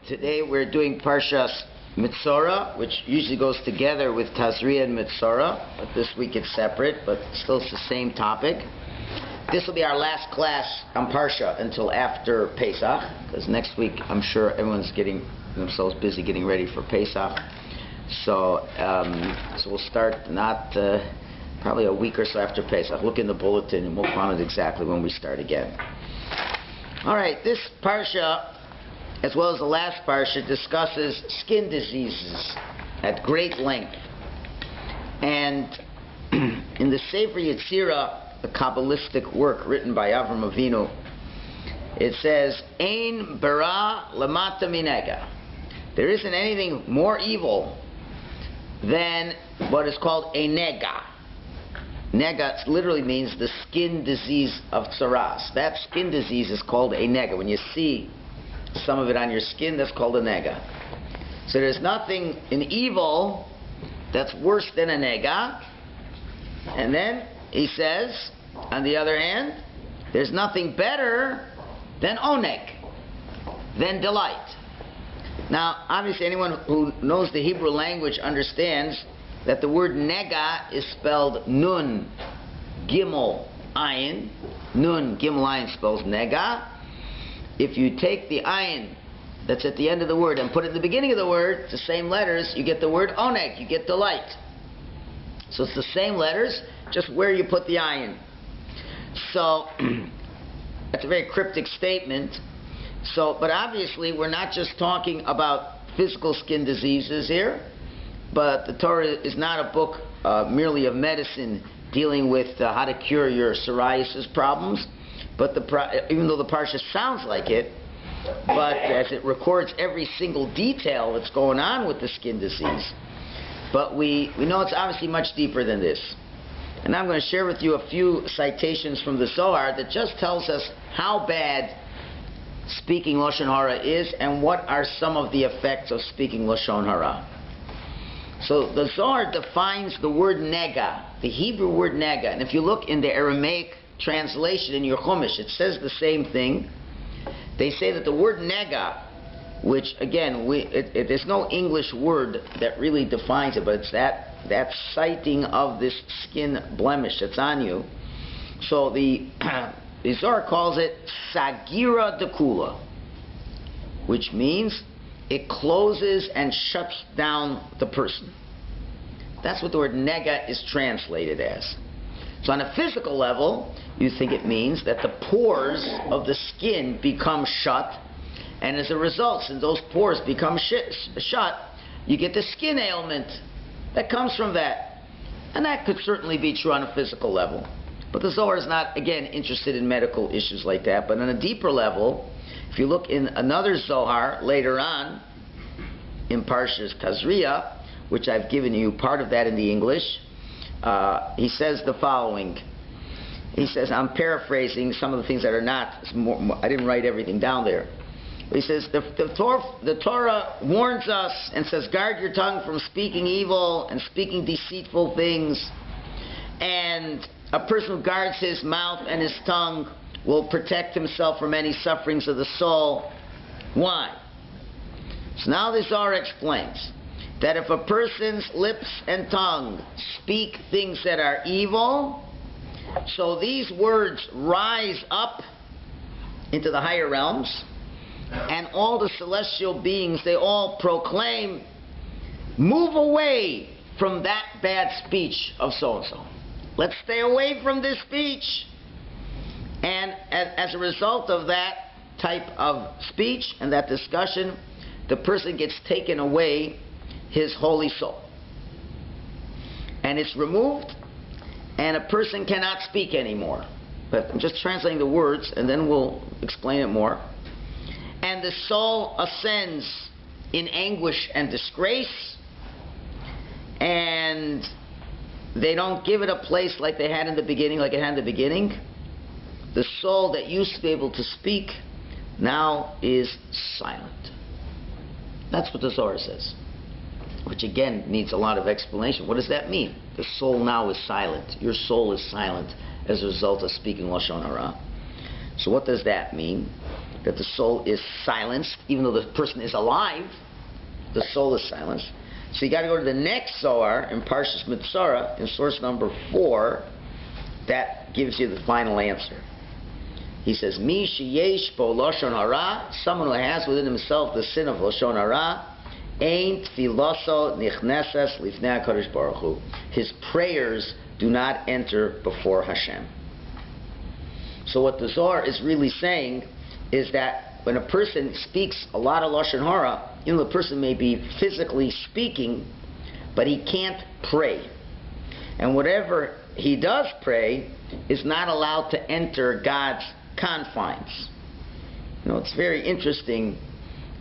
Today we're doing Parshas Metzora, which usually goes together with Tazria and Metzora, but this week it's separate, but still it's the same topic. This will be our last class on Parsha until after Pesach, because next week I'm sure everyone's getting themselves busy getting ready for Pesach. So we'll start probably a week or so after Pesach. Look in the bulletin and we'll find it exactly when we start again. All right, this Parsha, as well as the last Parsha, discusses skin diseases at great length. And in the Sefer Yetzirah, the Kabbalistic work written by Avram Avinu, it says, Ein bara lamata minega. There isn't anything more evil than what is called a nega. Nega literally means the skin disease of tsaras. That skin disease is called a nega. When you see some of it on your skin, that's called a nega. So there's nothing in evil that's worse than a nega. And then he says, on the other hand, there's nothing better than oneg, than delight. Now, obviously anyone who knows the Hebrew language understands that the word nega is spelled nun, gimel, ayin. Nun, gimel, ayin spells nega. If you take the ayin that's at the end of the word and put it at the beginning of the word, the same letters, you get the word oneg, you get delight. So it's the same letters, just where you put the ayin. So, that's a very cryptic statement. So, but obviously we're not just talking about physical skin diseases here, but the Torah is not a book merely of medicine dealing with how to cure your psoriasis problems. But even though the Parsha sounds like it, but as it records every single detail that's going on with the skin disease. But we know it's obviously much deeper than this. And I'm going to share with you a few citations from the Zohar that just tells us how bad speaking Lashon Hara is and what are some of the effects of speaking Lashon Hara. So the Zohar defines the word nega, the Hebrew word nega. And if you look in the Aramaic translation in your Chumash, it says the same thing. They say that the word nega, which again, there's no English word that really defines it, but it's that citing of this skin blemish that's on you. So the Zohar calls it sagira dekula, which means it closes and shuts down the person. That's what the word nega is translated as. So on a physical level, you think it means that the pores of the skin become shut, and as a result, since those pores become shut, you get the skin ailment that comes from that. And that could certainly be true on a physical level. But the Zohar is not, again, interested in medical issues like that. But on a deeper level, if you look in another Zohar later on, in Parshas Tazria, which I've given you part of that in the English, he says the following. He says, I'm paraphrasing some of the things that are not, I didn't write everything down there. He says, the Torah warns us and says, guard your tongue from speaking evil and speaking deceitful things. And a person who guards his mouth and his tongue will protect himself from any sufferings of the soul. Why? So now the Zohar explains that if a person's lips and tongue speak things that are evil, so these words rise up into the higher realms, and all the celestial beings, they all proclaim, move away from that bad speech of so-and-so. Let's stay away from this speech. And as a result of that type of speech and that discussion, the person gets taken away his holy soul. And it's removed, and a person cannot speak anymore. But I'm just translating the words, and then we'll explain it more. And the soul ascends in anguish and disgrace, and they don't give it a place like they had in the beginning, like it had in the beginning. The soul that used to be able to speak now is silent. That's what the Zohar says, which again needs a lot of explanation. What does that mean? The soul now is silent. Your soul is silent as a result of speaking Lashon Hara. So what does that mean? that the soul is silenced, even though the person is alive, the soul is silenced. So you got to go to the next Zohar in Parshas Metzora, in source number 4, that gives you the final answer. He says, Mi sheyesh bo lashon hara, someone who has within himself the sin of lashon hara, ein tfiloso nichneses lifnei HaKadosh Baruch Hu. His prayers do not enter before Hashem. So what the Zohar is really saying is that when a person speaks a lot of lashon hara, you know, the person may be physically speaking, but he can't pray. And whatever he does pray is not allowed to enter God's confines. You know, it's very interesting.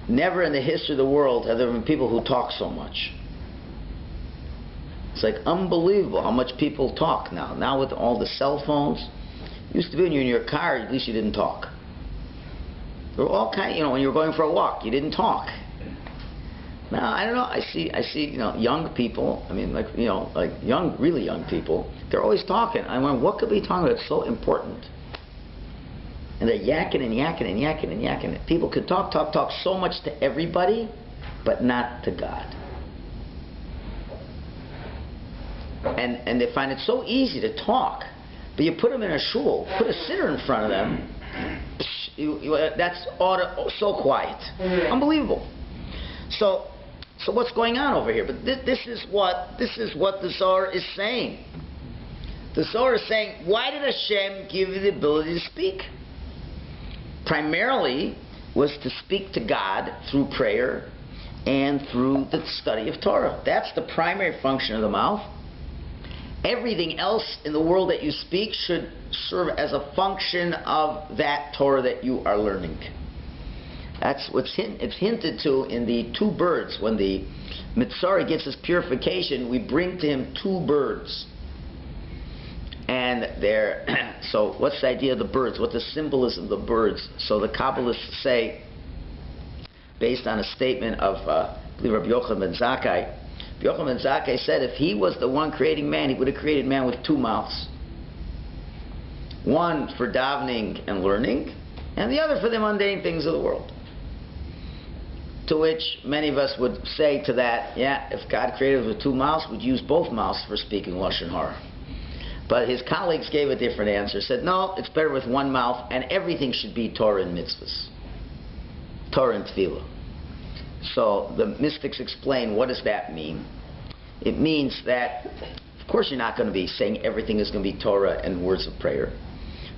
Never in the history of the world have there been people who talk so much. It's like unbelievable how much people talk now. Now with all the cell phones, it used to be when you're in your car, at least you didn't talk. There were all kind, you know, when you were going for a walk, you didn't talk. Now I don't know. I see, you know, young people. I mean, like, you know, like really young people. They're always talking. I wonder, what could be talking about? It's so important. And they're yakking and yakking and yakking and yakking. People could talk so much to everybody, but not to God. And they find it so easy to talk. But you put them in a shul, put a sitter in front of them, that's so quiet. Unbelievable. So what's going on over here? But this is what the Zohar is saying. The Zohar is saying, why did Hashem give you the ability to speak? Primarily was to speak to God through prayer and through the study of Torah. That's the primary function of the mouth. Everything else in the world that you speak should serve as a function of that Torah that you are learning. That's what's it's hinted to in the 2 birds. When the Metzora gets his purification, we bring to him 2 birds. And they're so what's the idea of the birds? What's the symbolism of the birds? So the Kabbalists say, based on a statement of I believe Rabbi Yochanan ben Zakkai, Yochanan ben Zakkai said if he was the one creating man, he would have created man with 2 mouths. One for davening and learning, and the other for the mundane things of the world. To which many of us would say to that, yeah, if God created us with 2 mouths, we'd use both mouths for speaking lashon hara. But his colleagues gave a different answer. Said, no, it's better with 1 mouth, and everything should be Torah and mitzvahs. Torah and tefillah. So the mystics explain, what does that mean? It means that, of course, you're not going to be saying everything is going to be Torah and words of prayer.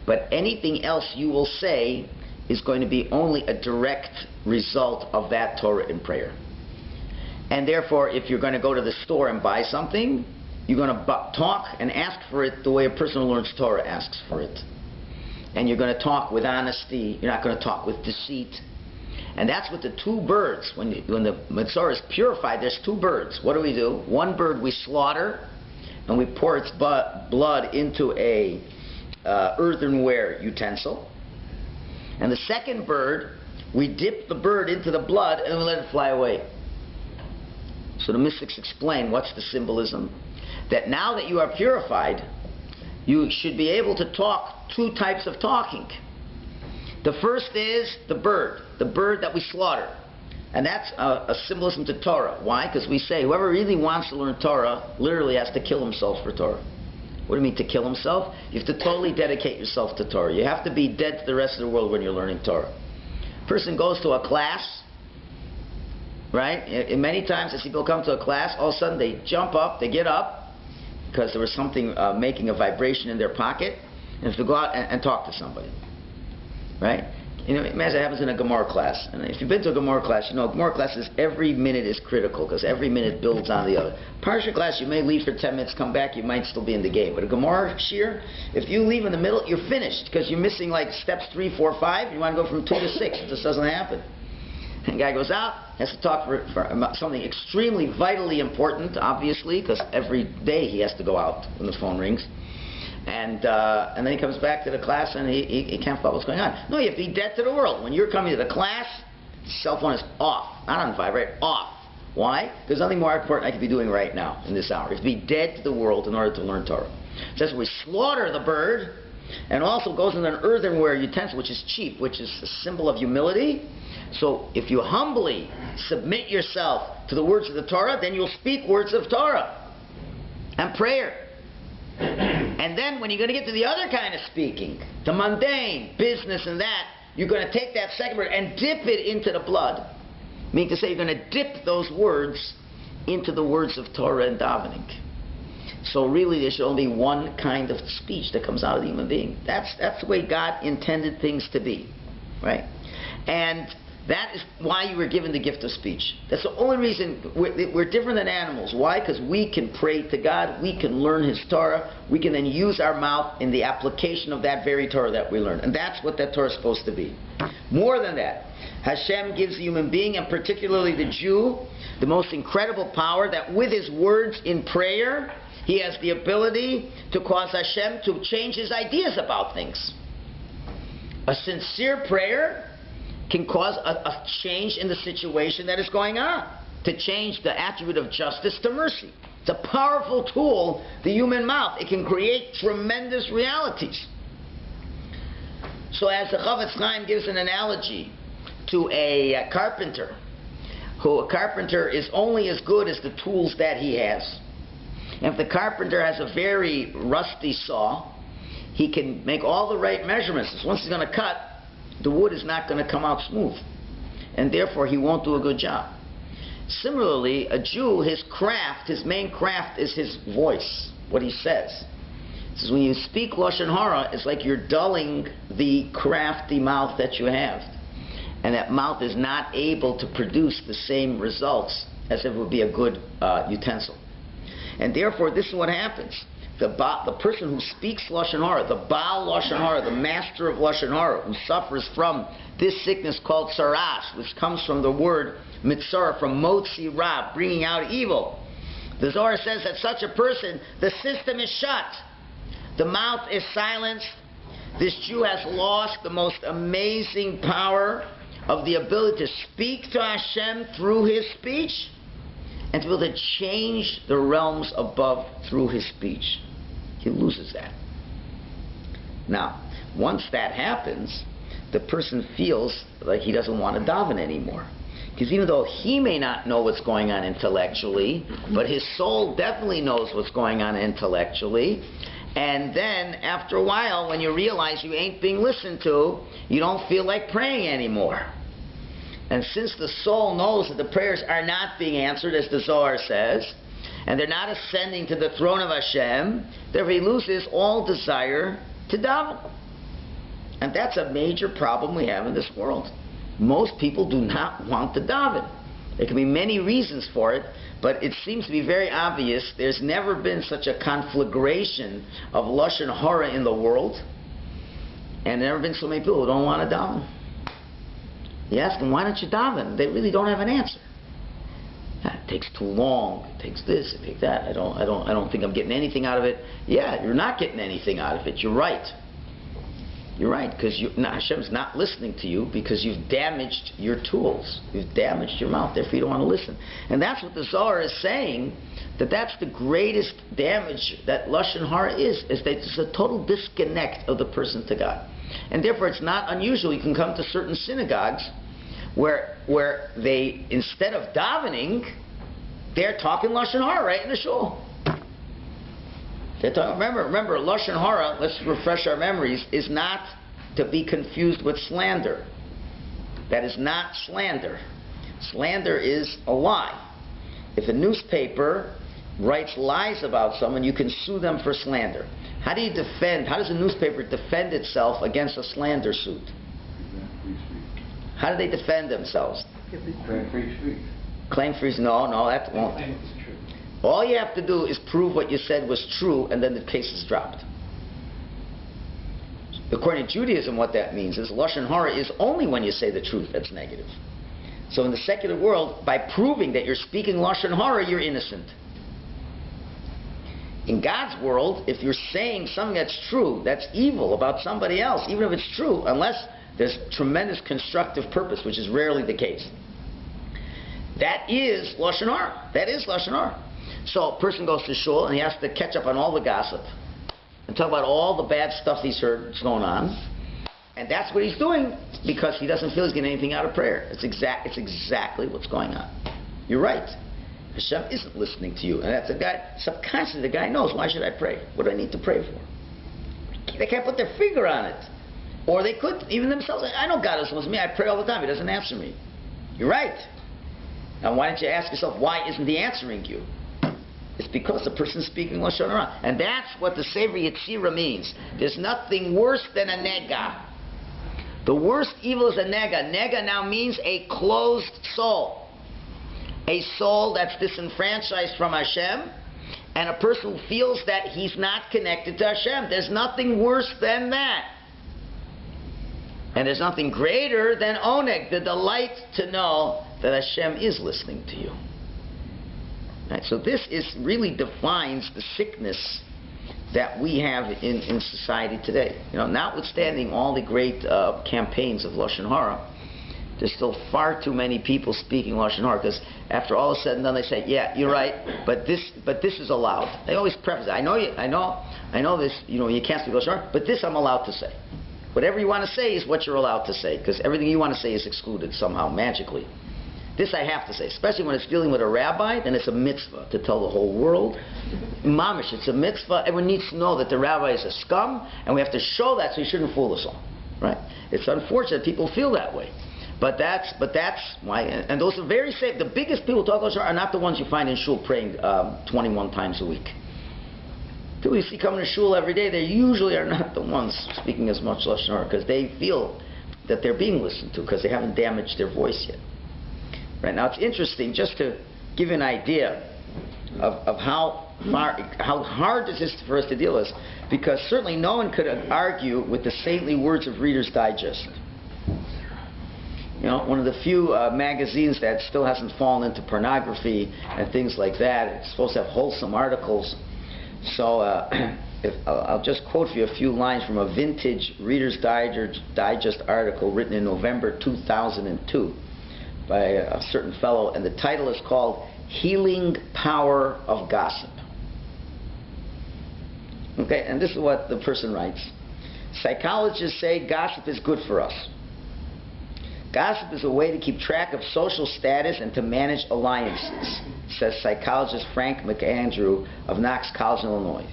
But anything else you will say is going to be only a direct result of that Torah and prayer. And therefore, if you're going to go to the store and buy something, you're going to talk and ask for it the way a person who learns Torah asks for it. And you're going to talk with honesty. You're not going to talk with deceit. And that's what the 2 birds, when the Metzora is purified, there's 2 birds. What do? 1 bird we slaughter, and we pour its blood into a earthenware utensil. And the second bird, we dip the bird into the blood, and we let it fly away. So the mystics explain, what's the symbolism? That now that you are purified, you should be able to talk 2 types of talking. The first is the bird that we slaughter. And that's a symbolism to Torah. Why? Because we say whoever really wants to learn Torah literally has to kill himself for Torah. What do you mean to kill himself? You have to totally dedicate yourself to Torah. You have to be dead to the rest of the world when you're learning Torah. A person goes to a class, right? And many times as people come to a class, all of a sudden they jump up, they get up, because there was something making a vibration in their pocket, and to go out and talk to somebody. Right? You know, imagine it happens in a Gemara class. And if you've been to a Gemara class, you know Gemara classes, every minute is critical, because every minute builds on the other. Parsha class, you may leave for 10 minutes, come back, you might still be in the game. But a Gemara shir, if you leave in the middle, you're finished, because you're missing like steps 3, 4, 5. You want to go from 2 to 6. It just doesn't happen. And the guy goes out, has to talk for something extremely vitally important, obviously, because every day he has to go out when the phone rings. And then he comes back to the class and he can't follow what's going on. No, you have to be dead to the world. When you're coming to the class, the cell phone is off. Not on vibrate, off. Why? There's nothing more important I could be doing right now in this hour. You have to be dead to the world in order to learn Torah. So as we slaughter the bird, And also goes in an earthenware utensil, which is cheap, which is a symbol of humility. So if you humbly submit yourself to the words of the Torah, then you'll speak words of Torah and prayer. And then when you're going to get to the other kind of speaking, the mundane, business and that, you're going to take that second word and dip it into the blood. Meaning to say, you're going to dip those words into the words of Torah and davening. So really there should only be one kind of speech that comes out of the human being. That's the way God intended things to be. Right? And that is why you were given the gift of speech. That's the only reason we're different than animals. Why? Because we can pray to God, we can learn His Torah, we can then use our mouth in the application of that very Torah that we learn. And that's what that Torah is supposed to be. More than that, Hashem gives the human being, and particularly the Jew, the most incredible power that with his words in prayer, he has the ability to cause Hashem to change his ideas about things. A sincere prayer can cause a change in the situation that is going on, to change the attribute of justice to mercy. It's a powerful tool, the human mouth. It can create tremendous realities. So as the Chavetz Chaim gives an analogy to a carpenter, a carpenter is only as good as the tools that he has. And if the carpenter has a very rusty saw, he can make all the right measurements. Once he's going to cut, the wood is not going to come out smooth. And therefore, he won't do a good job. Similarly, a Jew, his craft, his main craft is his voice, what he says. He says, when you speak Lashon Hara, it's like you're dulling the crafty mouth that you have. And that mouth is not able to produce the same results as if it would be a good utensil. And therefore, this is what happens. The person who speaks Lashon Hara, the Baal Lashon Hara, the master of Lashon Hara, who suffers from this sickness called Saras, which comes from the word Metzora, from Motzi Ra, bringing out evil. The Zohar says that such a person, the system is shut. The mouth is silenced. This Jew has lost the most amazing power of the ability to speak to Hashem through his speech, and to be able to change the realms above through his speech. He loses that. Now, once that happens, the person feels like he doesn't want to daven anymore. Because even though he may not know what's going on intellectually, but his soul definitely knows what's going on intellectually. And then, after a while, when you realize you ain't being listened to, you don't feel like praying anymore. And since the soul knows that the prayers are not being answered, as the Zohar says, and they're not ascending to the throne of Hashem, therefore he loses all desire to daven. And that's a major problem we have in this world. Most people do not want to daven. There can be many reasons for it, but it seems to be very obvious there's never been such a conflagration of Lashon Hara in the world, and there have never been so many people who don't want to daven. You ask them, why don't you daven? They really don't have an answer. It takes too long. It takes this. It takes that. I don't think I'm getting anything out of it. Yeah, you're not getting anything out of it. You're right. You're right, because Hashem's not listening to you because you've damaged your tools. You've damaged your mouth. Therefore, you don't want to listen. And that's what the Zohar is saying. That's the greatest damage that Lashon Hara is that it's a total disconnect of the person to God. And therefore, it's not unusual. You can come to certain synagogues where they, instead of davening, they're talking Lashon Hara right in the shul. Remember, Lashon Hara, let's refresh our memories, is not to be confused with slander. That is not slander. Slander is a lie. If a newspaper writes lies about someone, you can sue them for slander. How does a newspaper defend itself against a slander suit? How do they defend themselves? Claim free speech. Claim free speech? No, that won't. All you have to do is prove what you said was true, and then the case is dropped. According to Judaism, what that means is Lashon Hara is only when you say the truth that's negative. So in the secular world, by proving that you're speaking Lashon Hara, you're innocent. In God's world, if you're saying something that's true, that's evil about somebody else, even if it's true, unless there's tremendous constructive purpose, which is rarely the case, that is Lashon Hara. That is Lashon Hara. So a person goes to shul and he has to catch up on all the gossip. and talk about all the bad stuff he's heard that's going on. And that's what he's doing because he doesn't feel he's getting anything out of prayer. It's exactly what's going on. You're right. Hashem isn't listening to you. And that's a guy, subconsciously the guy knows, why should I pray? What do I need to pray for? They can't put their finger on it. Or they could, even themselves, I know God doesn't listen to me. I pray all the time. He doesn't answer me. You're right. Now why don't you ask yourself, why isn't he answering you? It's because the person's speaking Lashon Hara. And that's what the Sefer Yetzirah means. There's nothing worse than a nega. The worst evil is a nega. Nega now means a closed soul. A soul that's disenfranchised from Hashem, and a person who feels that he's not connected to Hashem. There's nothing worse than that. And there's nothing greater than oneg, the delight to know that Hashem is listening to you. Right? So this really defines the sickness that we have in society today. Notwithstanding all the great campaigns of Lashon Hara, there's still far too many people speaking Lashon Hara, because after all is said and done, they say, "Yeah, you're right, but this is allowed." They always preface it. I know this. You can't speak Lashon Hara, but this I'm allowed to say. Whatever you want to say is what you're allowed to say, because everything you want to say is excluded somehow magically. This I have to say, especially when it's dealing with a rabbi. Then it's a mitzvah to tell the whole world. Mamish, it's a mitzvah. Everyone needs to know that the rabbi is a scum, and we have to show that, so he shouldn't fool us all. Right? It's unfortunate people feel that way. But that's why, and those are very safe. The biggest people who talk Lashon Hara are not the ones you find in Shul praying 21 times a week. People you see coming to Shul every day, they usually are not the ones speaking as much Lashon Hara, because they feel that they're being listened to, because they haven't damaged their voice yet. Right now, it's interesting just to give you an idea of how hard this is for us to deal with, because certainly no one could argue with the saintly words of Reader's Digest. One of the few magazines that still hasn't fallen into pornography and things like that. It's supposed to have wholesome articles. So I'll just quote for you a few lines from a vintage Reader's Digest article written in November 2002 by a certain fellow, and the title is called "Healing Power of Gossip." Okay, and this is what the person writes. Psychologists say gossip is good for us. Gossip is a way to keep track of social status and to manage alliances, says psychologist Frank McAndrew of Knox College, Illinois.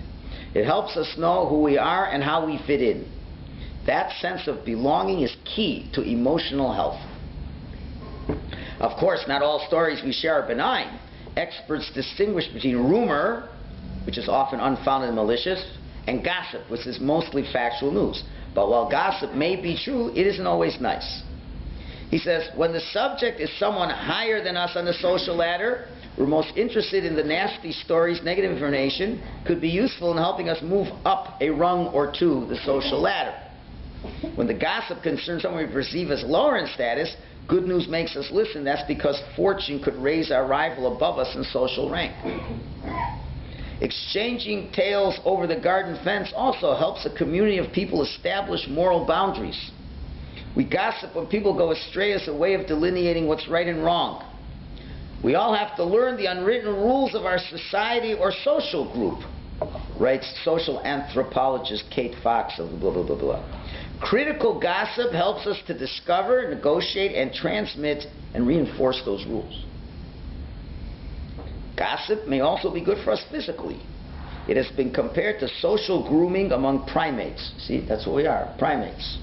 It helps us know who we are and how we fit in. That sense of belonging is key to emotional health. Of course, not all stories we share are benign. Experts distinguish between rumor, which is often unfounded and malicious, and gossip, which is mostly factual news. But while gossip may be true, it isn't always nice. He says, when the subject is someone higher than us on the social ladder, we're most interested in the nasty stories. Negative information could be useful in helping us move up a rung or two the social ladder. When the gossip concerns someone we perceive as lower in status, good news makes us listen. That's because fortune could raise our rival above us in social rank. Exchanging tales over the garden fence also helps a community of people establish moral boundaries. We gossip when people go astray as a way of delineating what's right and wrong. We all have to learn the unwritten rules of our society or social group, writes social anthropologist Kate Fox of blah, blah, blah, blah. Critical gossip helps us to discover, negotiate, and transmit and reinforce those rules. Gossip may also be good for us physically. It has been compared to social grooming among primates. See, that's what we are, primates.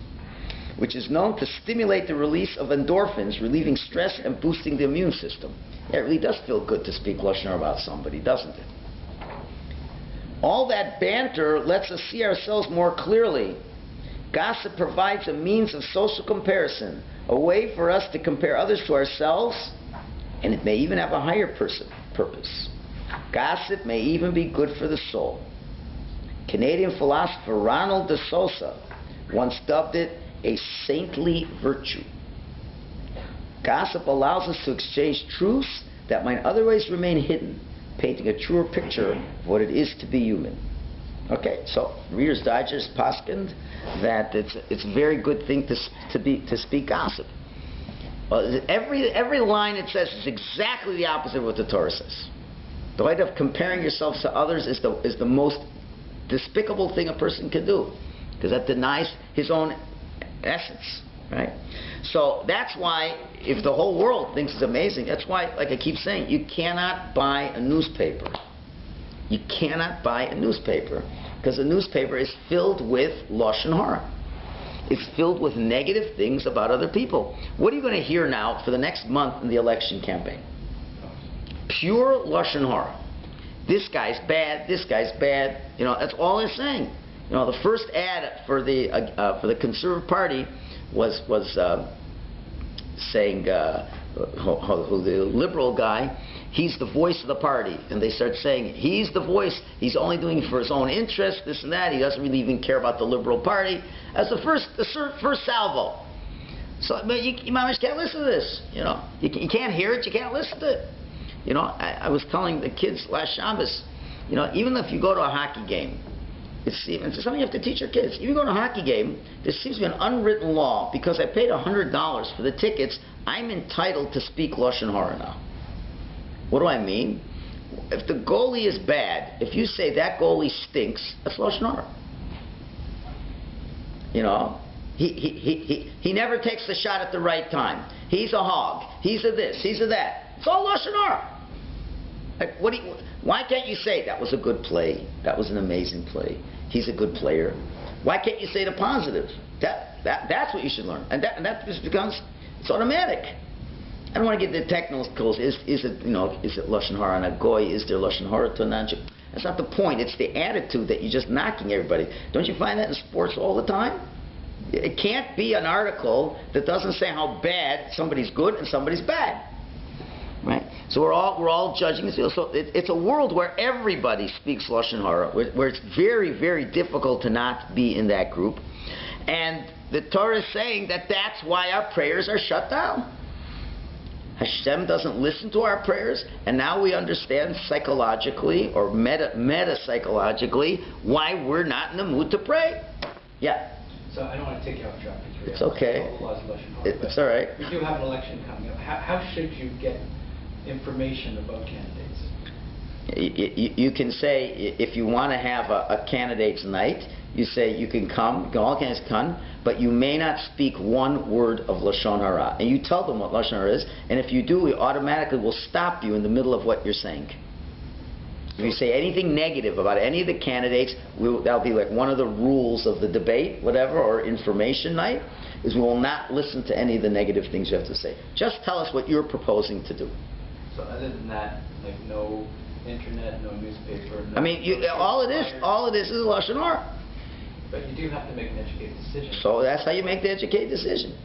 Which is known to stimulate the release of endorphins, relieving stress and boosting the immune system. Yeah, it really does feel good to speak Lashon Hara about somebody, doesn't it? All that banter lets us see ourselves more clearly. Gossip provides a means of social comparison, a way for us to compare others to ourselves, and it may even have a higher purpose. Gossip may even be good for the soul. Canadian philosopher Ronald de Souza once dubbed it a saintly virtue. Gossip allows us to exchange truths that might otherwise remain hidden, painting a truer picture of what it is to be human. Okay, so Reader's Digest poskined that it's a very good thing to speak gossip. Well, every line it says is exactly the opposite of what the Torah says. The idea of comparing yourselves to others is the most despicable thing a person can do, because that denies his own essence, right? So that's why, if the whole world thinks it's amazing, that's why, like I keep saying, you cannot buy a newspaper. You cannot buy a newspaper, because a newspaper is filled with Lashon Hara. It's filled with negative things about other people. What are you going to hear now for the next month in the election campaign? Pure Lashon Hara. This guy's bad, this guy's bad. You know, that's all they're saying. You know, the first ad for the Conservative Party was saying who the liberal guy, he's the voice of the party, and they start saying he's the voice. He's only doing it for his own interest, this and that. He doesn't really even care about the liberal party. As the first salvo. So, but you can't listen to this. You know, you can't hear it. You can't listen to it. You know, I was telling the kids last Shabbos, you know, even if you go to a hockey game, it's something you have to teach your kids. If you go to a hockey game, there seems to be an unwritten law, because I paid $100 for the tickets, I'm entitled to speak Lashon Hara now. What do I mean? If the goalie is bad, if you say that goalie stinks, that's Lashon Hara. You know, he never takes the shot at the right time. He's a hog. He's a this. He's a that. It's all Lashon Hara. Like, why can't you say that was a good play? That was an amazing play. He's a good player. Why can't you say the positive? That's what you should learn, and that just becomes, it's automatic. I don't want to get into technicals. Is it Lashon Hara on a goy? Is there Lashon Hara to a non-Jew? That's not the point. It's the attitude that you're just knocking everybody. Don't you find that in sports all the time? It can't be an article that doesn't say how bad somebody's good and somebody's bad. Right? So we're all judging this. So it's a world where everybody speaks Lashon Hara, where it's very, very difficult to not be in that group. And the Torah is saying that that's why our prayers are shut down. Hashem doesn't listen to our prayers, and now we understand psychologically or meta-psychologically why we're not in the mood to pray. Yeah. So I don't want to take you off track. It's okay. It's all right. We do have an election coming up. How should you get information about candidates? You can say, if you want to have a candidate's night, you say you can come, all candidates come, but you may not speak one word of Lashon Hara. And you tell them what Lashon Hara is, and if you do, we automatically will stop you in the middle of what you're saying. If you say anything negative about any of the candidates, that'll be like one of the rules of the debate, whatever, or information night, is we will not listen to any of the negative things you have to say. Just tell us what you're proposing to do. So other than that, like no internet, no newspaper, no... I mean, all it is Lashon Hara. But you do have to make an educated decision. So that's how you make the educated decision.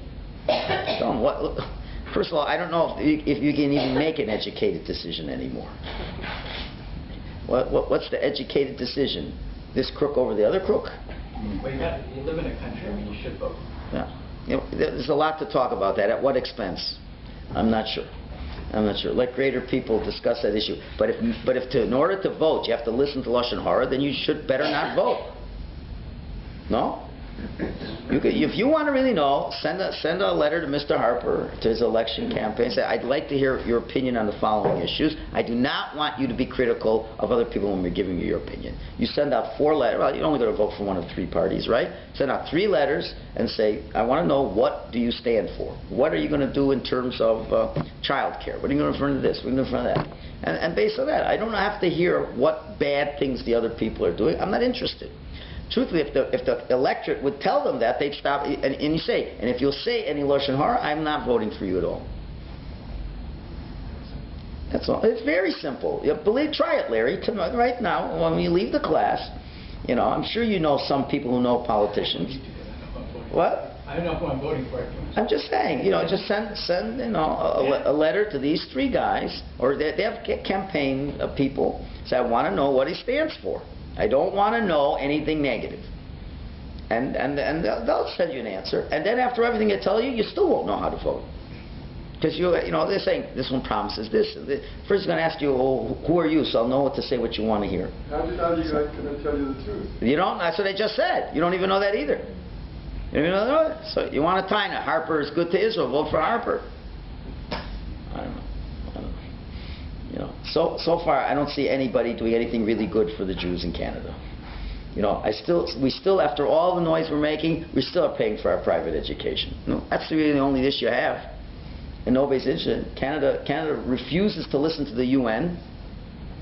First of all, I don't know if you can even make an educated decision anymore. What's the educated decision? This crook over the other crook? Well, you live in a country, I mean, you should vote. Yeah. You know, there's a lot to talk about that. At what expense? I'm not sure. Let greater people discuss that issue. But in order to vote, you have to listen to Lashon Hara, then you should better not vote. No? If you want to really know, send a letter to Mr. Harper, to his election campaign. Say, I'd like to hear your opinion on the following issues. I do not want you to be critical of other people when we're giving you your opinion. You send out 4 letters. Well, you're only going to vote for one of 3 parties, right? Send out 3 letters and say, I want to know, what do you stand for? What are you going to do in terms of child care? What are you going to do in front of this? What are you going to do in front of that? And based on that, I don't have to hear what bad things the other people are doing. I'm not interested. Truthfully, if the electorate would tell them that, they'd stop. And you say, and if you'll say any Lashon Hara, I'm not voting for you at all. That's all. It's very simple. Try it, Larry. Right now, when you leave the class, I'm sure you know some people who know politicians. What? I don't know who I'm voting for. I'm just saying, just send a letter to these 3 guys, or they have campaign people. Say, I want to know what he stands for. I don't want to know anything negative. And they'll send you an answer. And then after everything they tell you, you still won't know how to vote. Because they're saying, this one promises this. First, he's going to ask you, who are you? So I'll know what to say, what you want to hear. How do you going to tell you the truth? You don't? That's what I just said. You don't even know that either. You don't even know that? So you want to tie now, Harper is good to Israel, vote for Harper. I don't know. So far, I don't see anybody doing anything really good for the Jews in Canada. we still, after all the noise we're making, we still are paying for our private education. That's really the only issue I have. And nobody's interested. Canada refuses to listen to the UN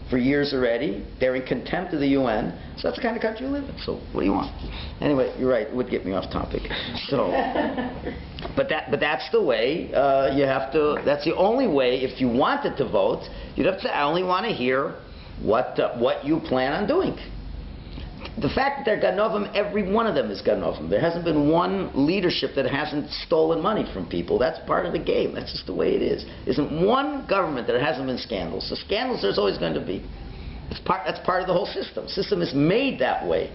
for years already. They're in contempt of the UN. So that's the kind of country we live in. So what do you want? Anyway, you're right. It would get me off topic. So, but that's the way you have to. That's the only way. If you wanted to vote, you'd have to say, I only want to hear what you plan on doing. The fact that they're Ganovim, every one of them is Ganovim. There hasn't been one leadership that hasn't stolen money from people. That's part of the game. That's just the way it is. Isn't one government that hasn't been scandals. So scandals there's always going to be. That's part of the whole system. The system is made that way.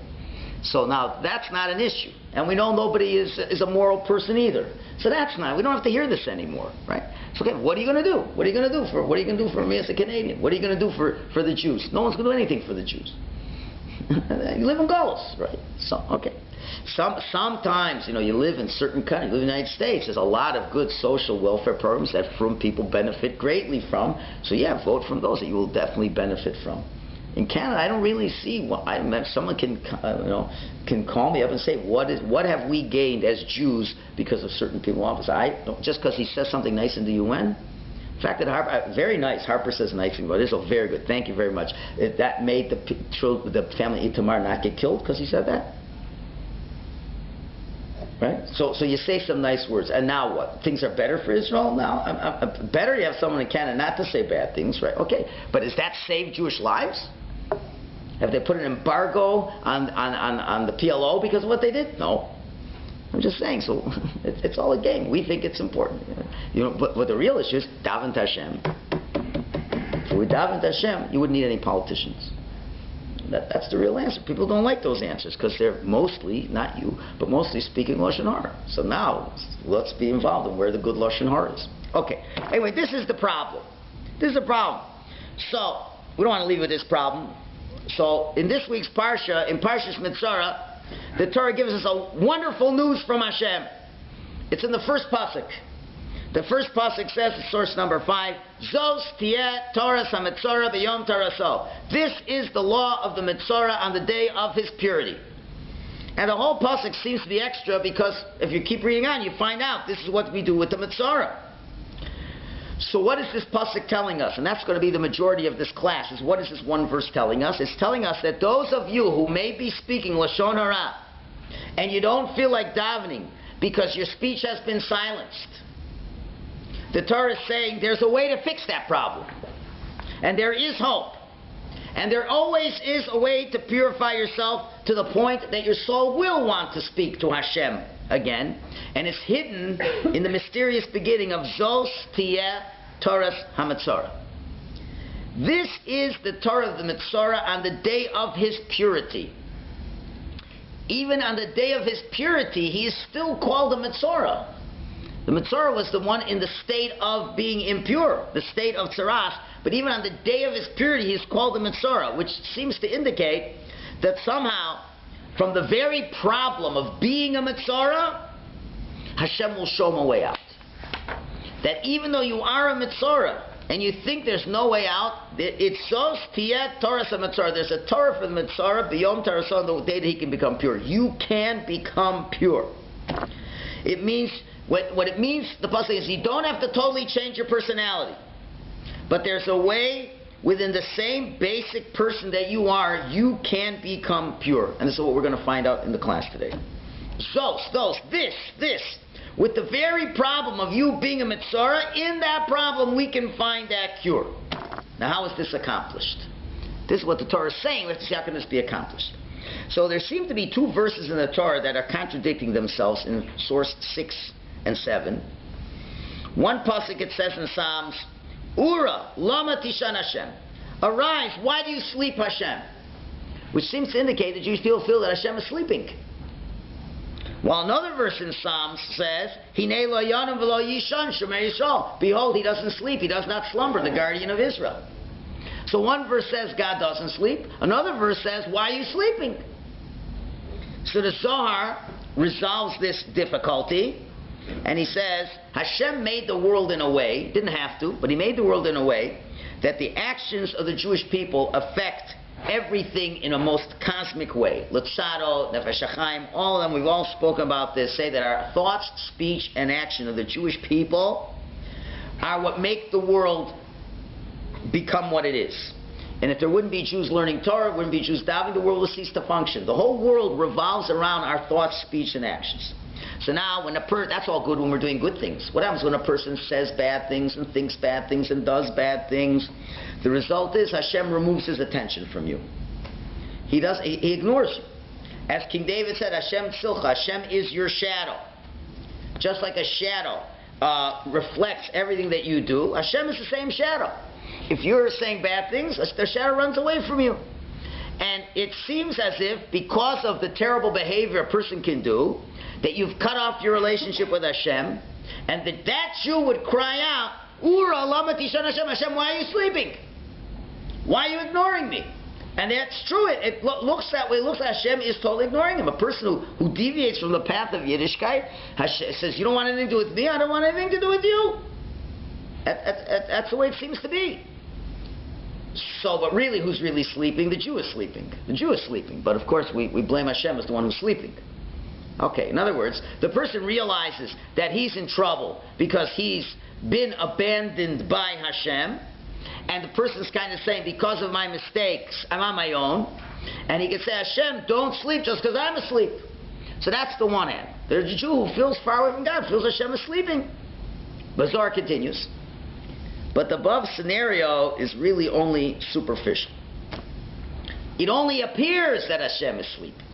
So now that's not an issue. And we know nobody is a moral person either. So that's not, we don't have to hear this anymore, right? So okay, what are you going to do? What are you going to do for me as a Canadian? What are you going to do for the Jews? No one's going to do anything for the Jews. You live in Golos, right? So, okay. Sometimes, you live in certain countries, you live in the United States, there's a lot of good social welfare programs that from people benefit greatly from. So yeah, vote from those that you will definitely benefit from. In Canada, I don't really see. Someone can call me up and say, what have we gained as Jews because of certain people in office? Just because he says something nice in the UN. In fact, that very nice. Harper says nice thing about it. So very good. Thank you very much. That made the family Itamar not get killed because he said that. Right? So you say some nice words, and now what? Things are better for Israel now. Better you have someone in Canada not to say bad things, right? Okay, but does that save Jewish lives? Have they put an embargo on the PLO because of what they did? No. I'm just saying, so it's all a game. We think it's important. But the real issue is daven to Hashem. If we daven to Hashem, you wouldn't need any politicians. That's the real answer. People don't like those answers because they're mostly, not you, but mostly speaking Lashon Hara. So now, let's be involved in where the good Lashon Hara is. Okay, anyway, this is the problem. This is the problem. So, we don't want to leave with this problem. So, in this week's Parsha, in Parshas Metzora, the Torah gives us a wonderful news from Hashem. It's in the first pasuk. The first pasuk says, source number 5, Zos tieh Torah ha-Metzora b'yom taraso. This is the law of the Metzora on the day of his purity. And the whole pasuk seems to be extra because if you keep reading on, you find out this is what we do with the Metzora. So what is this pasuk telling us? And that's going to be the majority of this class, is what is this one verse telling us? It's telling us that those of you who may be speaking Lashon Hara, and you don't feel like davening because your speech has been silenced, the Torah is saying there's a way to fix that problem. And there is hope. And there always is a way to purify yourself to the point that your soul will want to speak to Hashem again. And it's hidden in the mysterious beginning of Zos tieh Torah ha-Metzora. This is the Torah of the Metzora on the day of his purity. Even on the day of his purity, he is still called a Metzora. The Metzora was the one in the state of being impure, the state of tzaras. But even on the day of his purity, he is called a Metzora, which seems to indicate that somehow, from the very problem of being a Metzora, Hashem will show him a way out. That even though you are a Metzora, and you think there's no way out, it's Zos tieh Torah ha-Metzora. There's a Torah for the Metzora, b'yom taraso, on the day that he can become pure. You can become pure. It means, what it means, the pasuk is, you don't have to totally change your personality. But there's a way, within the same basic person that you are, you can become pure. And this is what we're going to find out in the class today. This. With the very problem of you being a Metzora, in that problem we can find that cure. Now how is this accomplished? This is what the Torah is saying. Let's see how can this be accomplished. So there seem to be two verses in the Torah that are contradicting themselves in source 6 and 7. One pasuk it says in Psalms, Ura, lama tishan Hashem. Arise, why do you sleep, Hashem? Which seems to indicate that Jewish people feel that Hashem is sleeping. While another verse in Psalms says, Hinei lo yanam v'lo yishan shomer Yisrael. Behold, he doesn't sleep, he does not slumber, the guardian of Israel. So one verse says God doesn't sleep. Another verse says, why are you sleeping? So the Zohar resolves this difficulty, and he says, Hashem made the world in a way, didn't have to, but he made the world in a way that the actions of the Jewish people affect everything in a most cosmic way. Lutzado, Nefesh HaChaim, all of them, we've all spoken about this, say that our thoughts, speech, and action of the Jewish people are what make the world become what it is. And if there wouldn't be Jews learning Torah, wouldn't be Jews davening, the world would cease to function. The whole world revolves around our thoughts, speech, and actions. So now, when that's all good when we're doing good things. What happens when a person says bad things and thinks bad things and does bad things? The result is Hashem removes His attention from you. He ignores you. As King David said, Hashem tzilcha, Hashem is your shadow. Just like a shadow reflects everything that you do, Hashem is the same shadow. If you're saying bad things, the shadow runs away from you. And it seems as if, because of the terrible behavior a person can do, that you've cut off your relationship with Hashem, and that Jew would cry out, Ura lama tishan Hashem, Hashem, why are you sleeping? Why are you ignoring me? And that's true. It looks that way. It looks like Hashem is totally ignoring him. A person who deviates from the path of Yiddishkeit, Hashem says, you don't want anything to do with me, I don't want anything to do with you. That's the way it seems to be. So, but really, who's really sleeping? The Jew is sleeping. The Jew is sleeping. But of course, we blame Hashem as the one who's sleeping. Okay, in other words, the person realizes that he's in trouble because he's been abandoned by Hashem, and the person's kind of saying, because of my mistakes, I'm on my own, and he can say, Hashem, don't sleep just because I'm asleep. So that's the one hand. There's a Jew who feels far away from God, feels Hashem is sleeping. Bazar continues. But the above scenario is really only superficial. It only appears that Hashem is sleeping.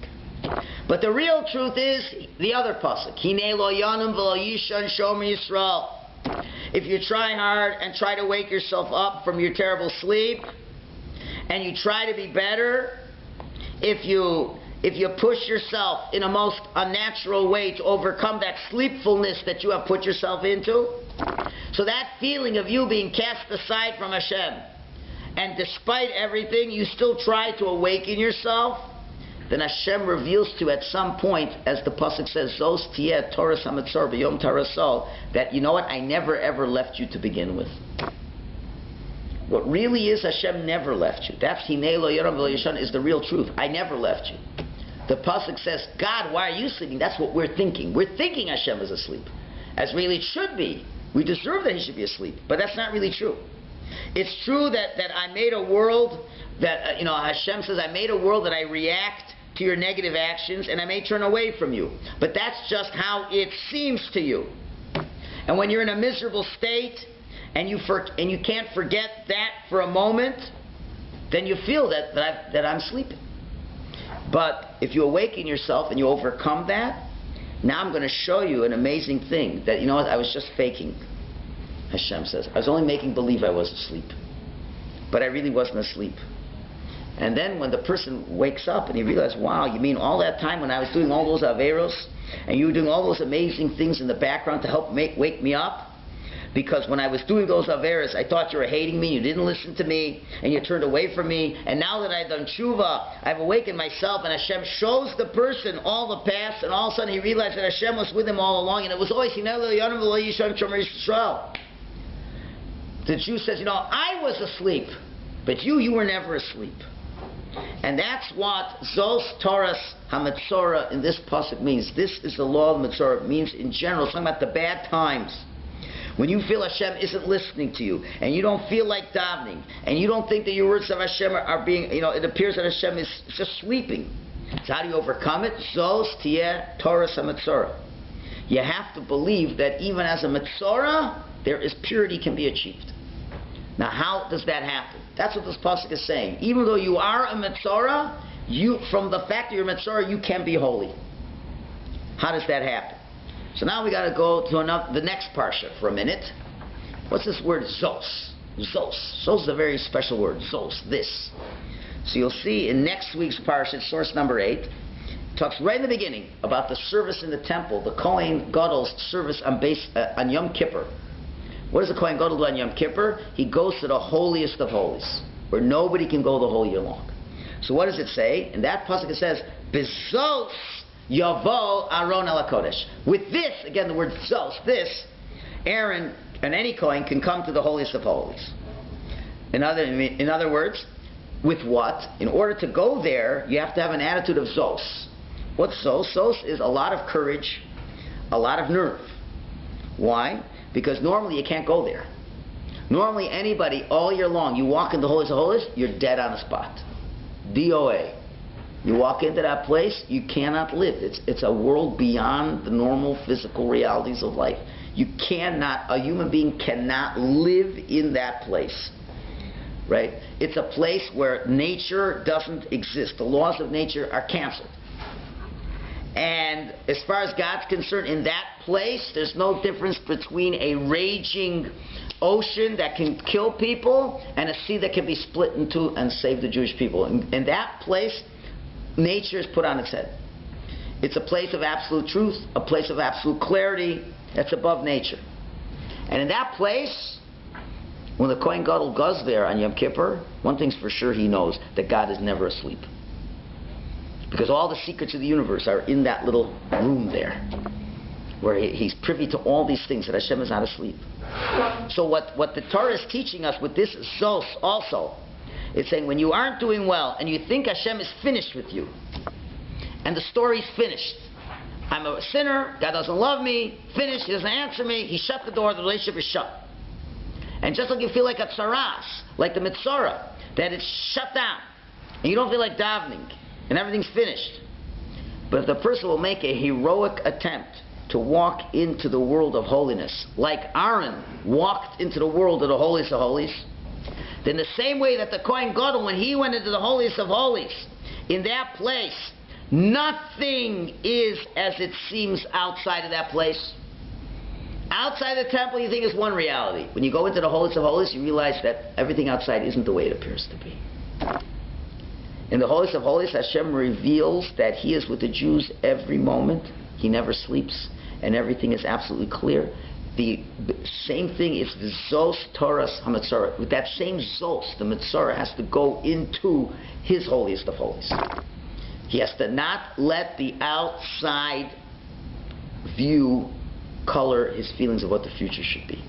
But the real truth is the other pasuk. Hinei lo yanum v'lo yishan shomer Yisrael. If you try hard and try to wake yourself up from your terrible sleep, and you try to be better, if you push yourself in a most unnatural way to overcome that sleepfulness that you have put yourself into, so that feeling of you being cast aside from Hashem, and despite everything, you still try to awaken yourself, then Hashem reveals to you at some point, as the pasuk says, Zos tieh Torah Metzora b'yom tarasol, that you know what, I never ever left you to begin with. What really is, Hashem never left you. That's Hinei lo yaram v'lo yishan is the real truth. I never left you. The pasuk says, God, why are you sleeping? That's what we're thinking. We're thinking Hashem is asleep, as really it should be. We deserve that He should be asleep, but that's not really true. It's true that I made a world that Hashem says, I made a world that I react to your negative actions, and I may turn away from you. But that's just how it seems to you. And when you're in a miserable state, and you can't forget that for a moment, then you feel that I'm sleeping. But if you awaken yourself and you overcome that, now I'm going to show you an amazing thing. That, you know what, I was just faking, Hashem says. I was only making believe I was asleep. But I really wasn't asleep. And then when the person wakes up and he realizes, wow, you mean all that time when I was doing all those averos, and you were doing all those amazing things in the background to help wake me up? Because when I was doing those averos, I thought you were hating me, you didn't listen to me, and you turned away from me. And now that I've done tshuva, I've awakened myself, and Hashem shows the person all the past, and all of a sudden he realized that Hashem was with him all along, and it was always, the Jew says, I was asleep, but you were never asleep. And that's what Zos Toras HaMetzora in this pasuk means. This is the law of Metzora. It means in general, it's talking about the bad times. When you feel Hashem isn't listening to you, and you don't feel like davening, and you don't think that your words of Hashem are being, it appears that Hashem is just sleeping. So how do you overcome it? Zos tieh Toras HaMetzora. You have to believe that even as a Metzora, there is purity can be achieved. Now how does that happen? That's what this pasuk is saying. Even though you are a Metzora, from the fact that you're a Metzora, you can be holy. How does that happen? So now we got to go to the next parsha for a minute. What's this word Zos? Zos. Zos is a very special word. Zos, this. So you'll see in next week's parsha, source number 8, it talks right in the beginning about the service in the temple, the Kohen Gadol's service on Yom Kippur. What does the Kohen Gadol do on Yom Kippur? He goes to the holiest of holies, where nobody can go the whole year long. So what does it say? In that pasuk it says, Bezos Yavo Aaron el HaKodesh. With this, again the word Zos, this, Aaron and any Kohen can come to the holiest of holies. In other words, With what? In order to go there, you have to have an attitude of Zos. What's Zos? Zos is a lot of courage, a lot of nerve. Why? Because normally you can't go there. Normally anybody, all year long, you walk into Holies of Holies, you're dead on the spot. DOA. You walk into that place, you cannot live. It's a world beyond the normal physical realities of life. A human being cannot live in that place. Right? It's a place where nature doesn't exist. The laws of nature are canceled. And as far as God's concerned, in that place, there's no difference between a raging ocean that can kill people and a sea that can be split in two and save the Jewish people. In that place, nature is put on its head. It's a place of absolute truth, a place of absolute clarity that's above nature. And in that place, when the Kohen Gadol goes there on Yom Kippur, one thing's for sure, he knows that God is never asleep. Because all the secrets of the universe are in that little room there, where he's privy to all these things, that Hashem is not asleep. So what the Torah is teaching us with this Zos also, it's saying when you aren't doing well and you think Hashem is finished with you, and the story's finished, I'm a sinner, God doesn't love me, finished, He doesn't answer me, He shut the door, the relationship is shut. And just like you feel like a tsaras, like the Metzora, that it's shut down, and you don't feel like davening, and everything's finished. But if the person will make a heroic attempt to walk into the world of holiness, like Aaron walked into the world of the holiest of holies, then the same way that the Kohen Gadol, when he went into the holiest of holies, in that place, nothing is as it seems outside of that place. Outside the temple, you think it's one reality. When you go into the holiest of holies, you realize that everything outside isn't the way it appears to be. In the holiest of holies, Hashem reveals that He is with the Jews every moment. He never sleeps, and everything is absolutely clear. The same thing is the Zos Toras HaMetzora. With that same Zos, the Metzora has to go into His holiest of holies. He has to not let the outside view color his feelings of what the future should be.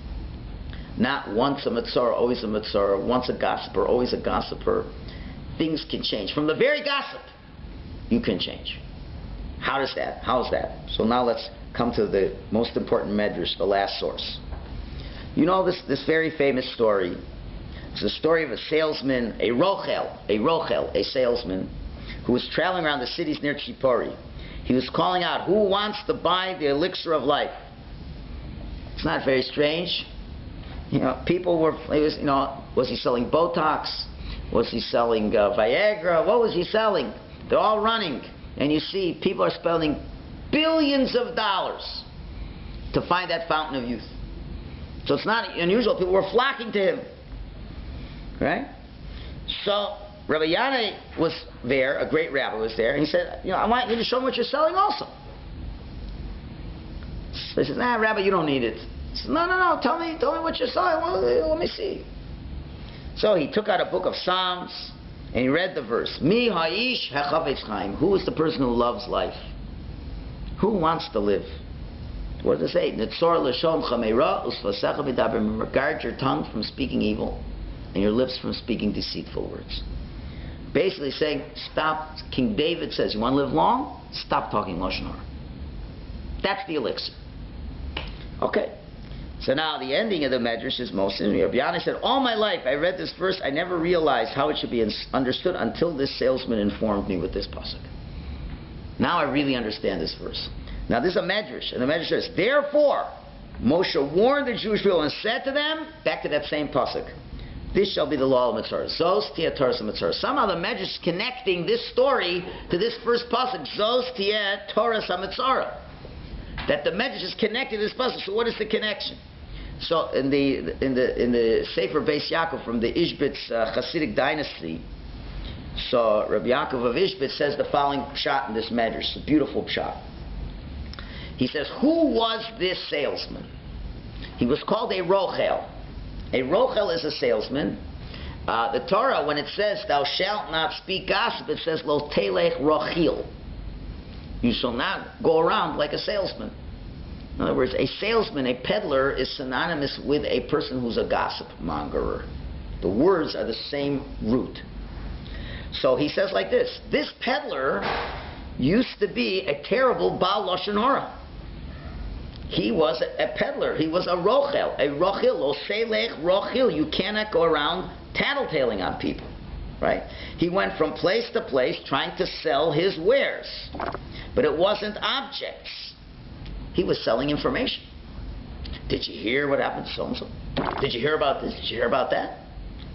Not once a Metzora, always a Metzora. Once a gossiper, always a gossiper. Things can change. From the very gossip, you can change. How is that? So now let's come to the most important medrash, the last source. You know this very famous story. It's the story of a salesman, a salesman, who was traveling around the cities near Chipori. He was calling out, who wants to buy the elixir of life? It's not very strange. People were, was he selling Botox? Was he selling Vayikra? What was he selling? They're all running. And you see, people are spending billions of dollars to find that fountain of youth. So it's not unusual. People were flocking to him. Right? So Rabbi Yannai was there, a great rabbi was there, and he said, I want you to show me what you're selling also. So he says, Rabbi, you don't need it. He says, no, tell me what you're selling. Well, let me see. So he took out a book of Psalms, and he read the verse, Mi ha'ish hachavetz chaim. Who is the person who loves life? Who wants to live? What does it say? Netzor l'shon chameira usvasecha v'daber. Regard your tongue from speaking evil, and your lips from speaking deceitful words. Basically saying, stop. King David says, you want to live long? Stop talking lashon hara. That's the elixir. Okay. So now the ending of the medrash is most interesting. Rabbi Yannai said, all my life I read this verse, I never realized how it should be understood until this salesman informed me with this pasuk. Now I really understand this verse. Now this is a medrash, and the medrash says, therefore Moshe warned the Jewish people and said to them, back to that same pasuk, this shall be the law of Metzora. Zos tia Torah Metzora. Somehow the medrash is connecting this story to this first pasuk, Zos tia Torah Metzora. That the medrash is connected to this pasuk. So what is the connection? So in the Sefer Beis Yaakov from the Ishbitz Hasidic dynasty, so Rabbi Yaakov of Ishbitz says the following pshat in this medrash, a beautiful pshat. He says, who was this salesman? He was called a rochel. A rochel is a salesman. The Torah, when it says, thou shalt not speak gossip, it says, lo telech rochil. You shall not go around like a salesman. In other words, a salesman, a peddler, is synonymous with a person who's a gossip mongerer. The words are the same root. So he says like this: this peddler used to be a terrible Baal Lashon Hara. He was a peddler. He was a rochel. A rochil, lo selech rochil. You cannot go around tattletaling on people, right? He went from place to place trying to sell his wares. But it wasn't objects. He was selling information. Did you hear what happened to so-and-so? Did you hear about this? Did you hear about that?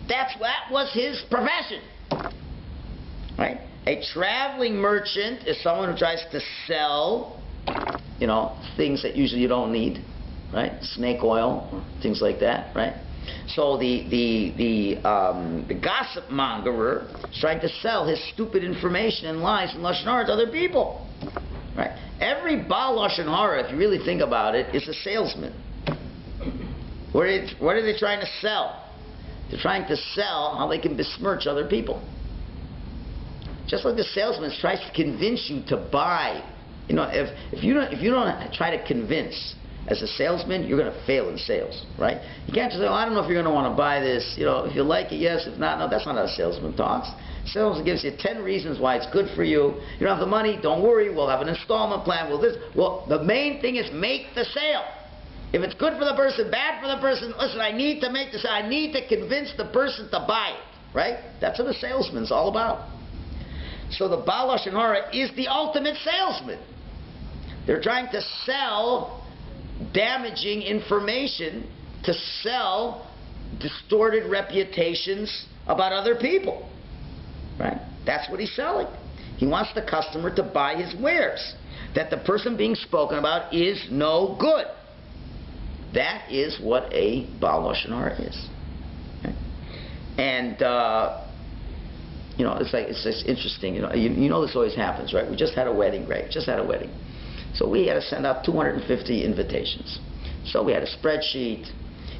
That was his profession, right? A traveling merchant is someone who tries to sell, things that usually you don't need, right? Snake oil, or things like that, right? So the gossip mongerer is trying to sell his stupid information and lies and lashon hara to other people, right? Every Baal lashon hara, if you really think about it, is a salesman. What are they trying to sell? They're trying to sell how they can besmirch other people. Just like the salesman tries to convince you to buy. If you don't try to convince as a salesman, you're going to fail in sales, right? You can't just say, I don't know if you're going to want to buy this. If you like it, yes. If not, no. That's not how a salesman talks. Salesman gives you 10 reasons why it's good for you. You don't have the money, don't worry. We'll have an installment plan. Well, the main thing is make the sale. If it's good for the person, bad for the person, listen, I need to make this. I need to convince the person to buy it, right? That's what a salesman's all about. So the Baal lashon hara is the ultimate salesman. They're trying to sell damaging information, to sell distorted reputations about other people, right? That's what he's selling. He wants the customer to buy his wares, that the person being spoken about is no good. That is what a Baal lashon hara is. Okay? And it's just interesting. This always happens, right? We just had a wedding, right? Just had a wedding. So we had to send out 250 invitations. So we had a spreadsheet.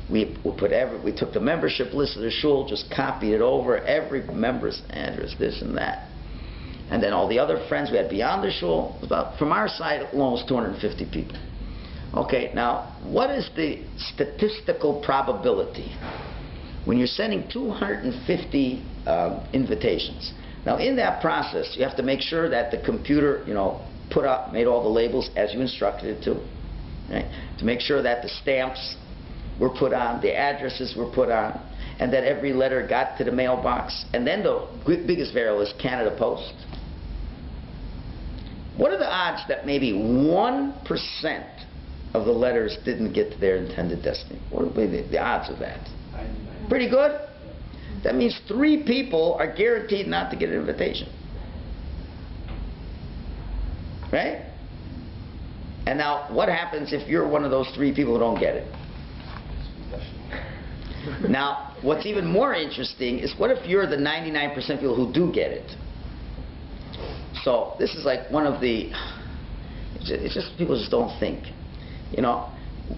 We took the membership list of the shul, just copied it over, every member's address, this and that. And then all the other friends we had beyond the shul, from our side, almost 250 people. Okay, now, what is the statistical probability when you're sending 250 invitations? Now, in that process, you have to make sure that the computer, made all the labels as you instructed it to, right? To make sure that the stamps were put on, the addresses were put on, and that every letter got to the mailbox. And then the biggest variable is Canada Post. What are the odds that maybe 1% of the letters didn't get to their intended destiny? What would be the odds of that? Pretty good? That means 3 people are guaranteed not to get an invitation. Right? And now, what happens if you're one of those 3 people who don't get it? Now, what's even more interesting is, what if you're the 99% of people who do get it? So, this is like one of the... It's just people just don't think.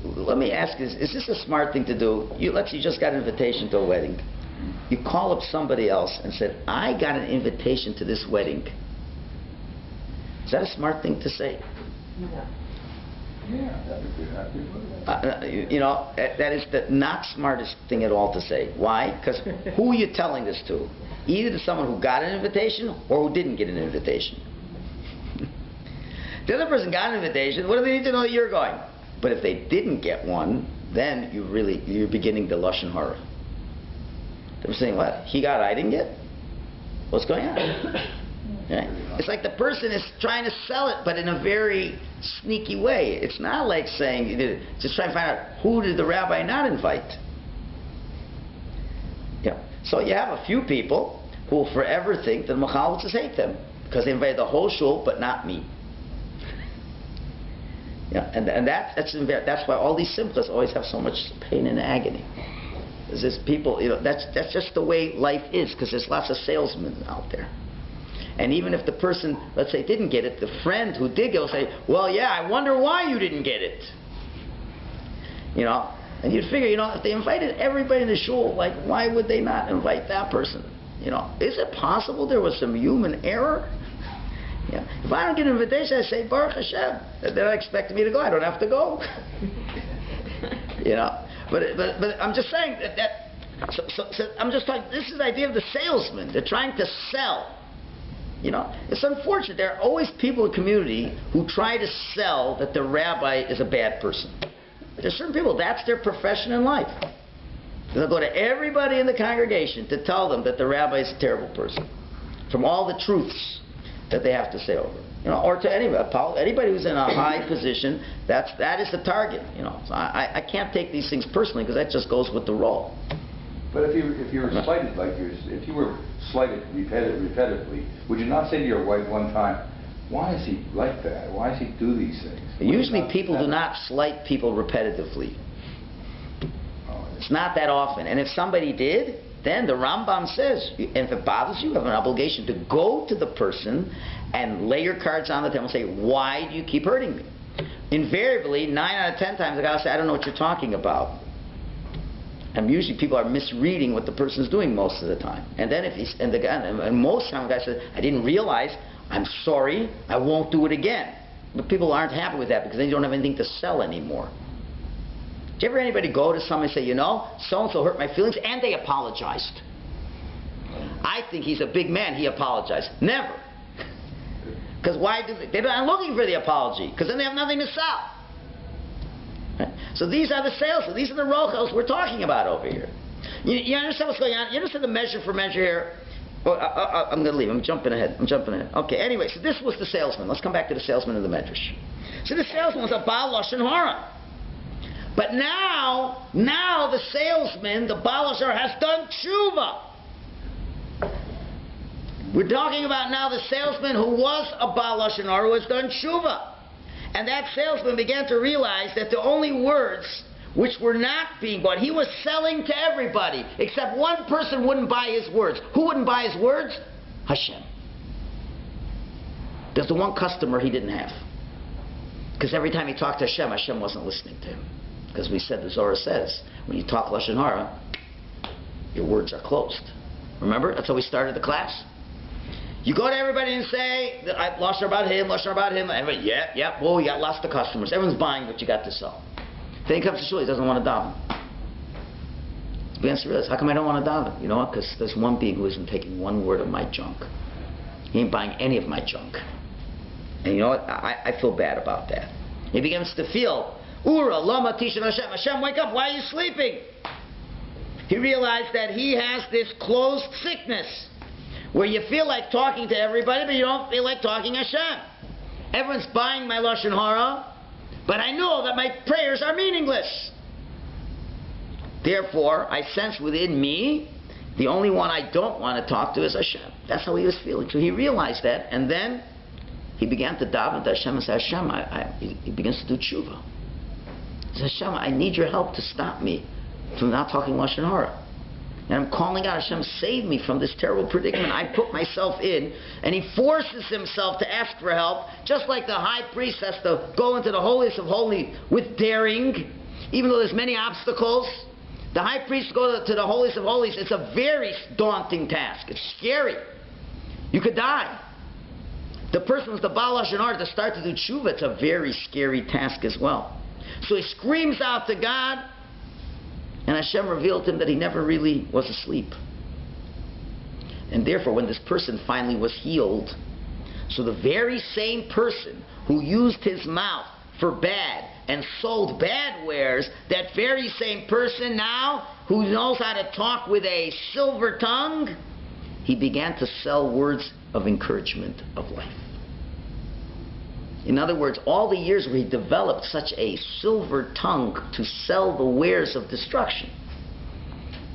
Let me ask you, is this a smart thing to do? Let's say you just got an invitation to a wedding. You call up somebody else and said, I got an invitation to this wedding. Is that a smart thing to say? Yeah, that'd be happy with that. That is the not smartest thing at all to say. Why? Because who are you telling this to? Either to someone who got an invitation or who didn't get an invitation. The other person got an invitation. What do they need to know that you're going? But if they didn't get one, then you're beginning the lashon hara. They're saying, what? He got it, I didn't get? What's going on? Right? It's like the person is trying to sell it, but in a very sneaky way. It's not like saying, just trying to find out, who did the rabbi not invite? So you have a few people who will forever think that Michalowiczes hate them, because they invited the whole shul, but not me. And that's why all these simchas always have so much pain and agony. There's this people, that's just the way life is, because there's lots of salesmen out there. And even if the person, let's say, didn't get it, the friend who did get it will say, well, yeah, I wonder why you didn't get it. And you'd figure, if they invited everybody in the shul, like, why would they not invite that person? Is it possible there was some human error? If I don't get an invitation, I say, Baruch Hashem. They're not expecting me to go. I don't have to go. But I'm just saying that So I'm just talking, this is the idea of the salesman. They're trying to sell. You know, it's unfortunate. There are always people in the community who try to sell that the rabbi is a bad person. There's certain people, that's their profession in life. They'll go to everybody in the congregation to tell them that the rabbi is a terrible person, from all the truths that they have to say over. You know, or to anybody who's in a high position, that is the target. You know, so I can't take these things personally because that just goes with the role. But if you were slighted if you were slighted repetitively, would you not say to your wife one time, "Why is he like that? Why does he do these things?" Usually, people do not slight people repetitively. It's not that often. And if somebody did, then the Rambam says, and if it bothers you, you have an obligation to go to the person and lay your cards on the table and say, "Why do you keep hurting me?" Invariably, 9 out of 10 times, the guy will say, "I don't know what you're talking about." And usually people are misreading what the person's doing most of the time. And then and most time the guy says, "I didn't realize, I'm sorry, I won't do it again." But people aren't happy with that because they don't have anything to sell anymore. Did you ever anybody go to somebody and say, "You know, so-and-so hurt my feelings," and they apologized? I think he's a big man, he apologized. Never. Because why do they're not looking for the apology, because then they have nothing to sell. Right? So these are the sales, these are the rochels we're talking about over here. You understand what's going on? You understand the measure for measure here? Well, I'm going to leave. I'm jumping ahead. Okay, anyway, so this was the salesman. Let's come back to the salesman of the Medrash. So the salesman was a Baal Lashon Hara. But now the salesman, the Baal Lashon Hara, has done tshuva. We're talking about now the salesman who was a Baal Lashon Hara, who has done tshuva. And that salesman began to realize that the only words which were not being bought, he was selling to everybody, except one person wouldn't buy his words. Who wouldn't buy his words? Hashem. There's the one customer he didn't have. Because every time he talked to Hashem, Hashem wasn't listening to him. Because we said, the Zohar says, when you talk Lashon Hara, your words are closed. Remember? That's how we started the class. You go to everybody and say, Lashon about him, Lashon about him. Everybody, yeah, well, you got lots of customers. Everyone's buying what you got to sell. Then he comes to Shul, he doesn't want to daven. He begins to realize, how come I don't want to daven? You know what? Because there's one being who isn't taking one word of my junk. He ain't buying any of my junk. And you know what? I feel bad about that. He begins to feel, Ura, Lama, Tishan Hashem. Hashem, wake up, why are you sleeping? He realized that he has this closed sickness, where you feel like talking to everybody, but you don't feel like talking Hashem. Everyone's buying my Lashon Hara, but I know that my prayers are meaningless. Therefore, I sense within me, the only one I don't want to talk to is Hashem. That's how he was feeling. So he realized that, and then he began to daven to Hashem and say, Hashem, he begins to do tshuva. He says, Hashem, I need your help to stop me from not talking Lashon Hara. And I'm calling out, Hashem, save me from this terrible predicament I put myself in. And he forces himself to ask for help, just like the high priest has to go into the holiest of holies with daring, even though there's many obstacles. The high priest go to the holiest of holies. It's a very daunting task. It's scary. You could die. The person who's the Baal Lashon Hara to start to do tshuva, it's a very scary task as well. So he screams out to God, and Hashem revealed to him that he never really was asleep. And therefore, when this person finally was healed, so the very same person who used his mouth for bad and sold bad wares, that very same person now, who knows how to talk with a silver tongue, he began to sell words of encouragement of life. In other words, all the years where he developed such a silver tongue to sell the wares of destruction.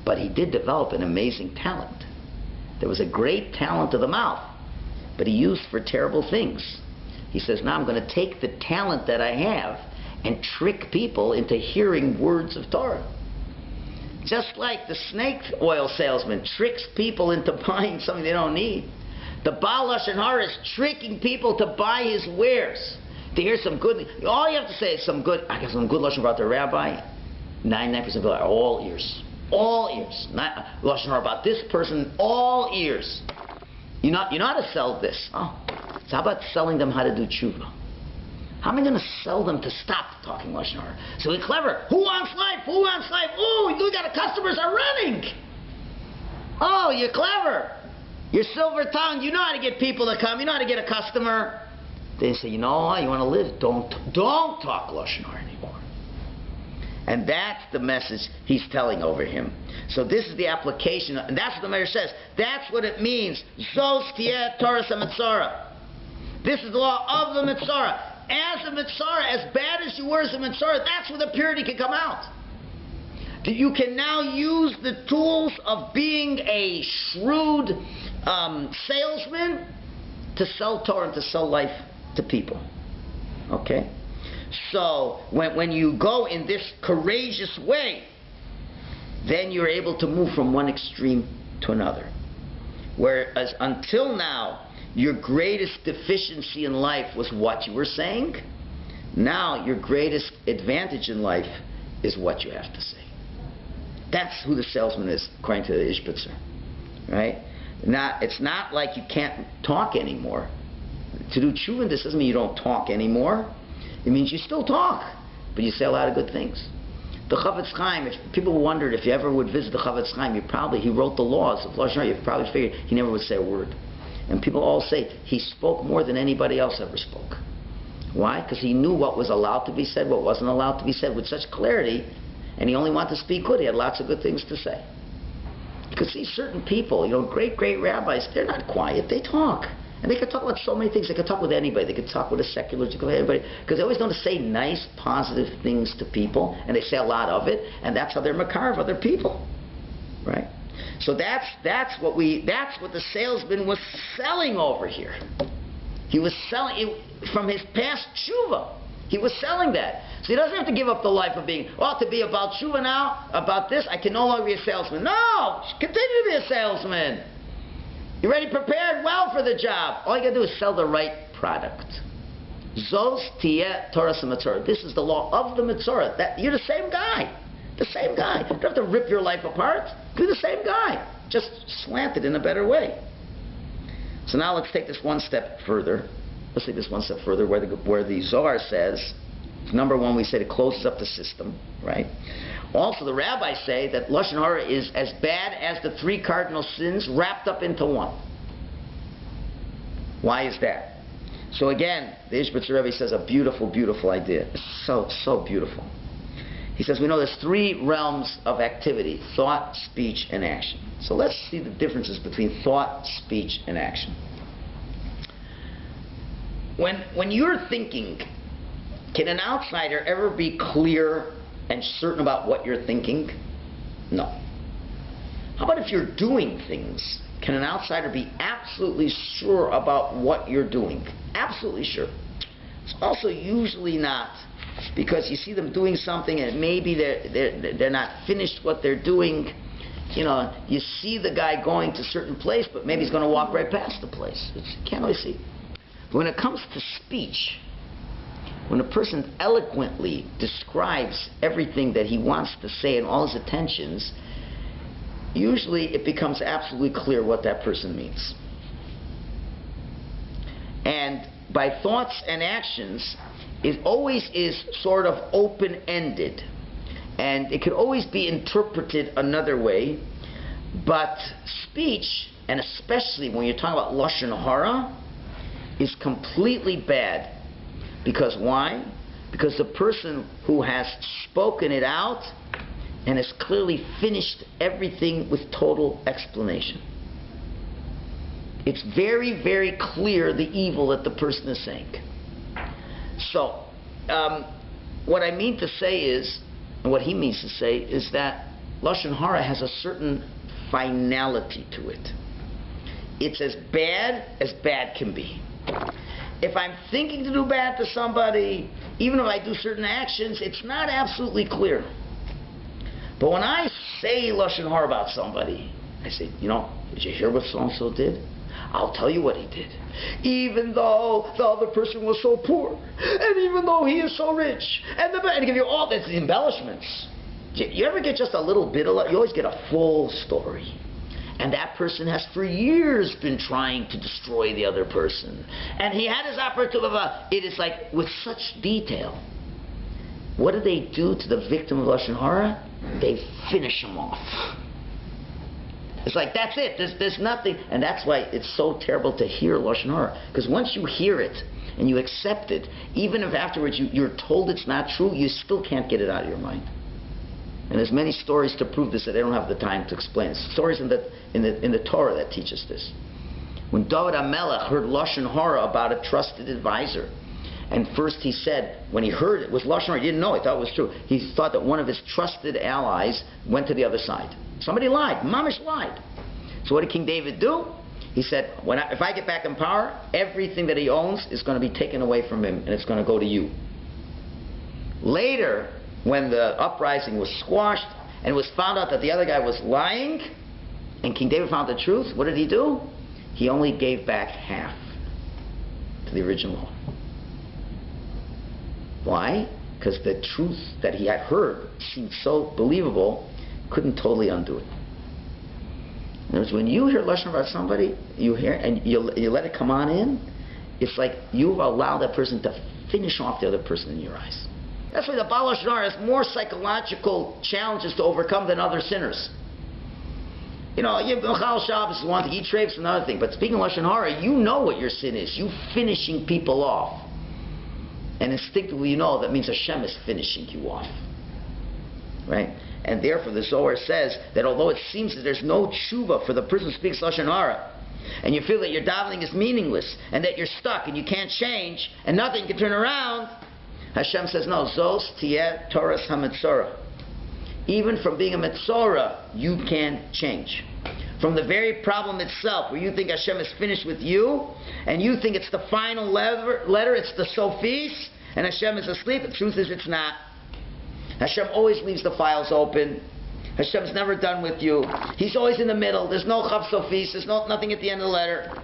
But he did develop an amazing talent. There was a great talent of the mouth, but he used for terrible things. He says, now I'm going to take the talent that I have and trick people into hearing words of Torah. Just like the snake oil salesman tricks people into buying something they don't need. The Baal Lashon Hara is tricking people to buy his wares, to hear some good. All you have to say is some good. I got some good Lashon Hara about the rabbi. 99% of people are all ears, all ears. Not Lashon Hara about this person, all ears. You know how to sell this. Oh, so how about selling them how to do tshuva? How am I going to sell them to stop talking Lashon Hara? So we're clever. Who wants life? Who wants life? Oh, you got customers are running. Oh, you're clever. You're silver-tongued. You know how to get people to come. You know how to get a customer. They say, you know how you want to live? Don't talk Lashon Hara anymore. And that's the message he's telling over him. So this is the application, and that's what the Meir says. That's what it means. Zos tieh Torah Metzora. This is the law of the Metzora. As a Metzora, as bad as you were as a Metzora, that's where the purity can come out. That you can now use the tools of being a shrewd salesman to sell Torah and to sell life to people. Okay? So, when you go in this courageous way, then you're able to move from one extreme to another. Whereas until now, your greatest deficiency in life was what you were saying. Now, your greatest advantage in life is what you have to say. That's who the salesman is, according to the Ishbitzer. Right? It's not like you can't talk anymore. To do tshuva, this doesn't mean you don't talk anymore. It means you still talk, but you say a lot of good things. The Chavetz Chaim, if people wondered if you ever would visit the Chavetz Chaim, he wrote the laws of Lashon Hara. You probably figured he never would say a word. And people all say he spoke more than anybody else ever spoke. Why? Because he knew what was allowed to be said, what wasn't allowed to be said with such clarity, and he only wanted to speak good. He had lots of good things to say. You could see certain people, great rabbis, they're not quiet, they talk. And they could talk about so many things. They could talk with anybody. They could talk with a secular, they could talk with anybody. Because they always know to say nice, positive things to people, and they say a lot of it, and that's how they're makar of other people. Right? So that's what the salesman was selling over here. He was selling it from his past tshuva. He was selling that. So he doesn't have to give up the life of being, to be about tshuva now, about this, I can no longer be a salesman. No! Continue to be a salesman. You're already prepared well for the job. All you got to do is sell the right product. Zos tieh Torah Metzora. This is the law of the Metzora. You're the same guy. The same guy. You don't have to rip your life apart. You're the same guy. Just slanted in a better way. So now let's take this one step further. Let's take this one step further where the Zohar says, number one, we said it closes up the system, right? Also, the rabbis say that Lashon Hara is as bad as the 3 cardinal sins wrapped up into one. Why is that? So again, the Ishbitzer Rebbe says a beautiful, beautiful idea. It's so beautiful. He says we know there's 3 realms of activity: thought, speech, and action. So let's see the differences between thought, speech, and action. When you're thinking, can an outsider ever be clear and certain about what you're thinking? No. How about if you're doing things? Can an outsider be absolutely sure about what you're doing? Absolutely sure. It's also usually not, because you see them doing something and maybe they're not finished what they're doing. You see the guy going to a certain place, but maybe he's going to walk right past the place. You can't really see. But when it comes to speech, when a person eloquently describes everything that he wants to say and all his intentions, usually it becomes absolutely clear what that person means. And by thoughts and actions, it always is sort of open-ended. And it could always be interpreted another way. But speech, and especially when you're talking about Lashon Hara, is completely bad. Because why? Because the person who has spoken it out and has clearly finished everything with total explanation. It's very, very clear the evil that the person is saying. So, what I mean to say is, and what he means to say, is that Lashon Hara has a certain finality to it. It's as bad can be. If I'm thinking to do bad to somebody, even if I do certain actions, it's not absolutely clear. But when I say Lashon Hara about somebody, I say, did you hear what so-and-so did? I'll tell you what he did. Even though the other person was so poor, and even though he is so rich, and give you all these embellishments. You ever get just a little bit of it? You always get a full story. And that person has for years been trying to destroy the other person. And he had his opportunity. It is like with such detail. What do they do to the victim of Lashon Hara? They finish him off. It's like, that's it. There's nothing. And that's why it's so terrible to hear Lashon Hara. Because once you hear it and you accept it, even if afterwards you're told it's not true, you still can't get it out of your mind. And there's many stories to prove this that I don't have the time to explain. Stories in the Torah that teach us this. When David HaMelech heard Lashon Hara about a trusted advisor, and first he said, when he heard it was Lashon Hara, he didn't know, he thought it was true. He thought that one of his trusted allies went to the other side. Somebody lied. Mamish lied. So what did King David do? He said, if I get back in power, everything that he owns is going to be taken away from him, and it's going to go to you. Later, when the uprising was squashed, and it was found out that the other guy was lying, and King David found the truth, what did he do? He only gave back half to the original. Why? Because the truth that he had heard seemed so believable, couldn't totally undo it. In other words, when you hear Lashon about somebody, you hear and you let it come on in, it's like you've allowed that person to finish off the other person in your eyes. That's why the Baal Lashon Hara has more psychological challenges to overcome than other sinners. You know, Michal Shabbos is one thing, eat treif is another thing. But speaking of Lashon Hara, you know what your sin is. You finishing people off. And instinctively you know that means Hashem is finishing you off. Right? And therefore the Zohar says that although it seems that there's no tshuva for the person who speaks Lashon Hara, and you feel that your davening is meaningless, and that you're stuck, and you can't change, and nothing can turn around, Hashem says, no, Zos Tieh Torahs HaMetzora. Even from being a Metzora, you can change. From the very problem itself, where you think Hashem is finished with you, and you think it's the final letter, it's the Sophis, and Hashem is asleep, the truth is it's not. Hashem always leaves the files open. Hashem's never done with you. He's always in the middle. There's no Chav Sophis, there's nothing at the end of the letter.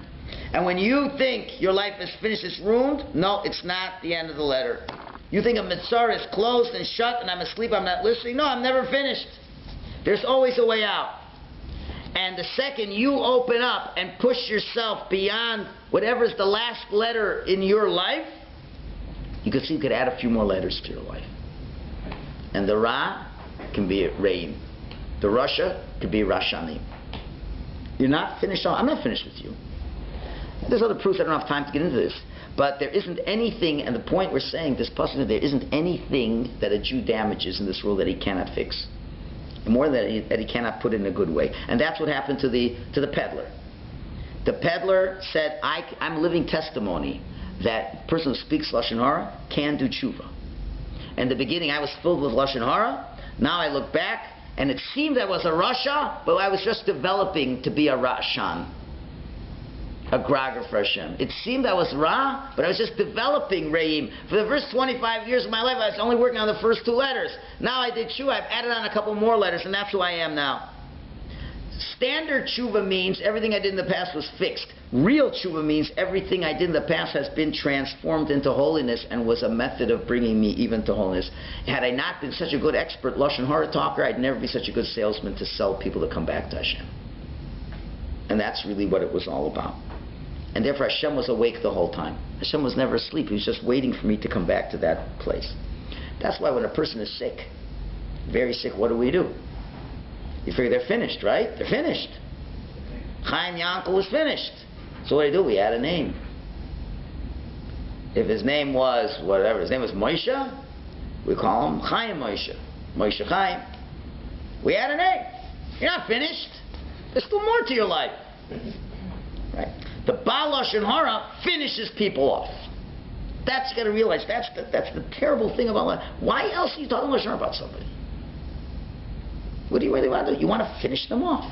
And when you think your life is finished, it's ruined, no, it's not the end of the letter. You think a Metzora is closed and shut and I'm asleep, I'm not listening. No, I'm never finished. There's always a way out. And the second you open up and push yourself beyond whatever's the last letter in your life, you can see you could add a few more letters to your life. And the Ra can be Re'im. The Rasha could be Rashanim. You're not finished. I'm not finished with you. There's other proofs. I don't have time to get into this. But there isn't anything, and the point we're saying, this passage, there isn't anything that a Jew damages in this world that he cannot fix. And more than that he cannot put in a good way. And that's what happened to the peddler. The peddler said, I'm living testimony that a person who speaks Lashon Hara can do tshuva. In the beginning I was filled with Lashon Hara. Now I look back, and it seemed I was a Rasha, but I was just developing to be a Rashan. A Grager for Hashem. It seemed I was Ra, but I was just developing Re'im. For the first 25 years of my life, I was only working on the first two letters. Now I did Tshuva, I've added on a couple more letters, and that's who I am now. Standard Tshuva means everything I did in the past was fixed. Real Tshuva means everything I did in the past has been transformed into holiness and was a method of bringing me even to holiness. Had I not been such a good expert Lashon Hara talker, I'd never be such a good salesman to sell people to come back to Hashem. And that's really what it was all about. And therefore Hashem was awake the whole time. Hashem was never asleep. He was just waiting for me to come back to that place. That's why when a person is sick, very sick, what do? You figure they're finished, right? They're finished. Chaim Yankel was finished. So what do? We add a name. If his name was whatever, his name was Moshe, we call him Chaim Moshe. Moshe Chaim. We add a name. You're not finished. There's still more to your life. Right? The Baal Lashon Hara finishes people off. That's you got to realize. That's the terrible thing about life. Why else are you talking Lashon Hara about somebody? What do you really want to do? You want to finish them off.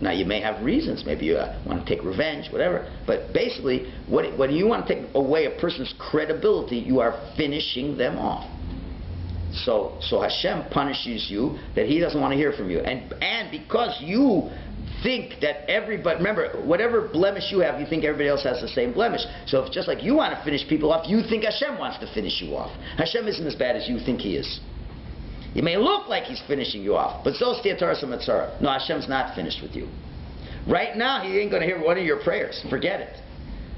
Now you may have reasons. Maybe you want to take revenge, whatever. But basically, when you want to take away a person's credibility, you are finishing them off. So Hashem punishes you that He doesn't want to hear from you, and because you think that everybody, remember, whatever blemish you have, you think everybody else has the same blemish. So if just like you want to finish people off, you think Hashem wants to finish you off. Hashem isn't as bad as you think He is. It may look like He's finishing you off, but Zos Tieh Torahs HaMetzora. No, Hashem's not finished with you. Right now, he ain't going to hear one of your prayers. Forget it.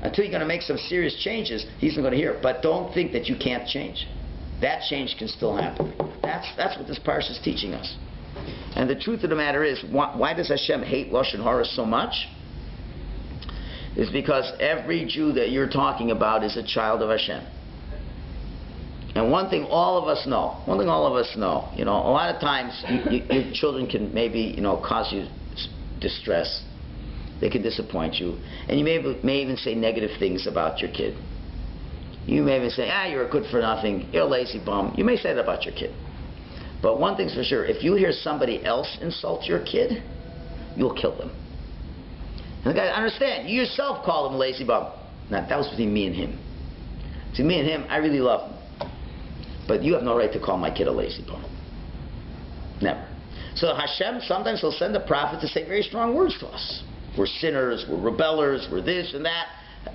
Until you're going to make some serious changes, he's not going to hear it. But don't think that you can't change. That change can still happen. That's what this parsha is teaching us. And the truth of the matter is, why does Hashem hate Lashon Hara so much? It's because every Jew that you're talking about is a child of Hashem. And one thing all of us know, a lot of times your children can maybe, cause you distress. They can disappoint you. And you may even say negative things about your kid. You may even say, you're a good for nothing, you're a lazy bum. You may say that about your kid. But one thing's for sure, if you hear somebody else insult your kid, you'll kill them. And the guy, understand, you yourself call him a lazy bum. Now, that was between me and him. Between me and him, I really love him. But you have no right to call my kid a lazy bum. Never. So Hashem, sometimes he'll send a prophet to say very strong words to us. We're sinners, we're rebellers, we're this and that.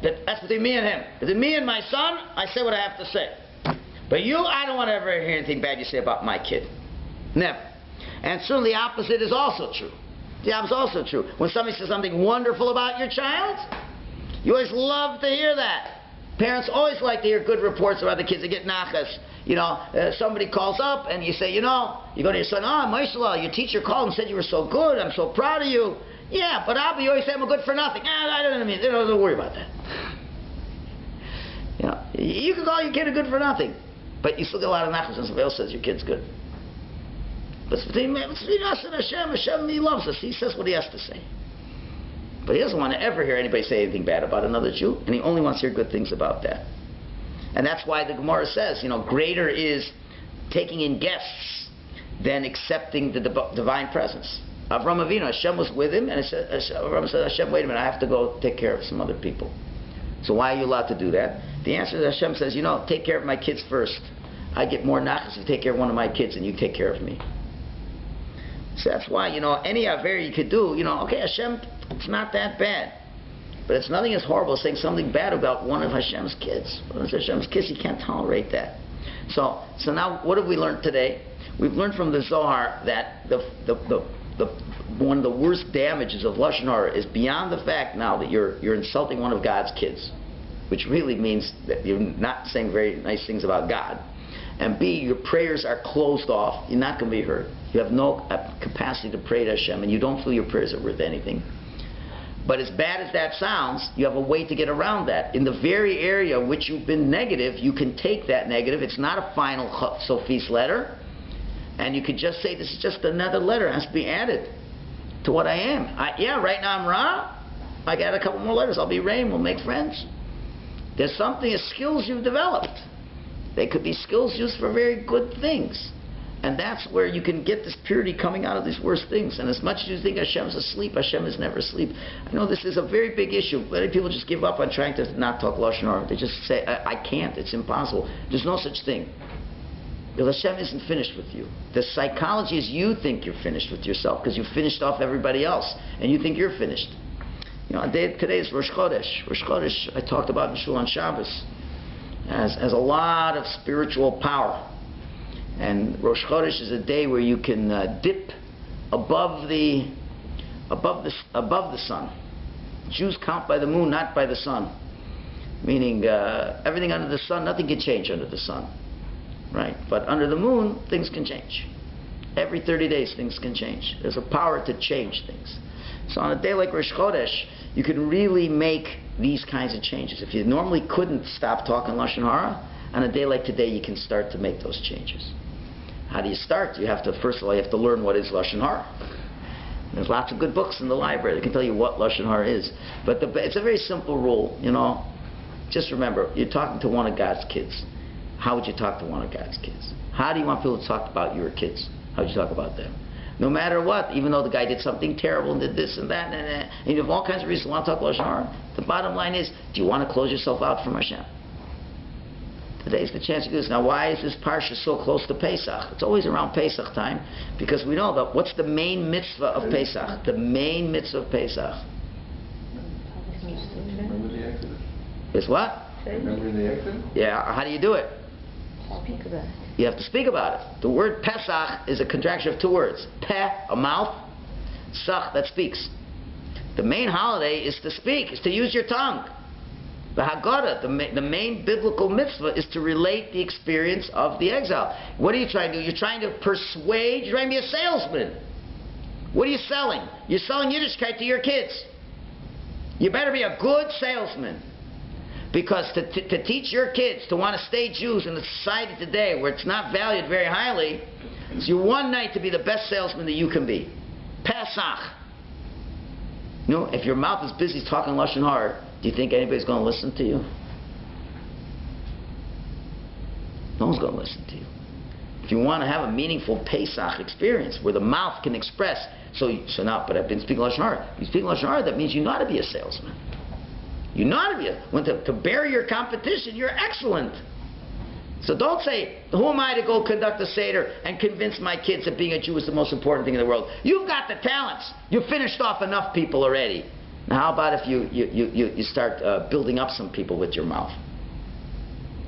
That's between me and him. Between me and my son, I say what I have to say. But you, I don't want to ever hear anything bad you say about my kid. Never. And certainly the opposite is also true. The opposite is also true. When somebody says something wonderful about your child, you always love to hear that. Parents always like to hear good reports about the kids. They get nachas. Somebody calls up and you say, you go to your son, mashallah, your teacher called and said you were so good. I'm so proud of you. Yeah, but Abba, you always say I'm good for nothing. Don't worry about that. You can call your kid a good for nothing, but you still get a lot of nachas when somebody else says your kid's good. But it's between us and Hashem. Hashem, he loves us. He says what he has to say. But he doesn't want to ever hear anybody say anything bad about another Jew, and he only wants to hear good things about that. And that's why the Gemara says, greater is taking in guests than accepting the divine presence. Avram Avinu, Hashem was with him, and Avram said, Hashem, wait a minute, I have to go take care of some other people. So why are you allowed to do that? The answer is Hashem says, take care of my kids first. I get more nachas if you take care of one of my kids and you take care of me. So that's why, any aver you could do, okay, Hashem, it's not that bad. But it's nothing as horrible as saying something bad about one of Hashem's kids. One of Hashem's kids, you can't tolerate that. So now, what have we learned today? We've learned from the Zohar that one of the worst damages of Lashon Hara is beyond the fact now that you're insulting one of God's kids, which really means that you're not saying very nice things about God. And B, your prayers are closed off. You're not going to be heard. You have no capacity to pray to Hashem, and you don't feel your prayers are worth anything. But as bad as that sounds, you have a way to get around that. In the very area in which you've been negative, you can take that negative. It's not a final Sophie's letter. And you could just say, this is just another letter. It has to be added to what I am. Right now I'm Ra. I got a couple more letters. I'll be Rain. We'll make friends. There's something, as skills you've developed. They could be skills used for very good things. And that's where you can get this purity coming out of these worst things. And as much as you think Hashem's asleep, Hashem is never asleep. I know this is a very big issue. Many people just give up on trying to not talk Lashon Hara. They just say, I can't. It's impossible. There's no such thing. Because Hashem isn't finished with you. The psychology is you think you're finished with yourself because you've finished off everybody else. And you think you're finished. Today is Rosh Chodesh. Rosh Chodesh, I talked about in Shul on Shabbos, has a lot of spiritual power. And Rosh Chodesh is a day where you can dip above the sun. Jews count by the moon, not by the sun. Meaning everything under the sun, nothing can change under the sun. Right? But under the moon, things can change. Every 30 days, things can change. There's a power to change things. So on a day like Rosh Chodesh, you can really make these kinds of changes. If you normally couldn't stop talking Lashon Hara, on a day like today, you can start to make those changes. How do you start? First of all, you have to learn what is Lashon Hara. There's lots of good books in the library that can tell you what Lashon Hara is. But it's a very simple rule, Just remember, you're talking to one of God's kids. How would you talk to one of God's kids? How do you want people to talk about your kids? How would you talk about them? No matter what, even though the guy did something terrible and did this and that, and you have all kinds of reasons to want to talk Lashon Hara, the bottom line is, do you want to close yourself out from Hashem? Today's the chance to do this. Now, why is this parsha so close to Pesach? It's always around Pesach time, because we know that what's the main mitzvah of Pesach? The main mitzvah of Pesach Remember the Exodus? is what? Remember the Exodus? Yeah, how do you do it? Speak about it. You have to speak about it. The word Pesach is a contraction of two words. Peh, a mouth. Sach, that speaks. The main holiday is to speak, is to use your tongue. The Haggadah, the main biblical mitzvah, is to relate the experience of the exile. What are you trying to do? You're trying to persuade, you're trying to be a salesman. What are you selling? You're selling Yiddishkeit to your kids. You better be a good salesman. Because to teach your kids to want to stay Jews in the society today where it's not valued very highly, it's your one night to be the best salesman that you can be. Pesach. You know, if your mouth is busy talking Lashon Hara, do you think anybody's going to listen to you? No one's going to listen to you. If you want to have a meaningful Pesach experience where the mouth can express, so now, but I've been speaking Lashon Hara. You speak Lashon Hara, that means you know how to be a salesman. You know how to bury your competition, you're excellent. So don't say, who am I to go conduct a Seder and convince my kids that being a Jew is the most important thing in the world? You've got the talents. You've finished off enough people already. Now how about if you start building up some people with your mouth?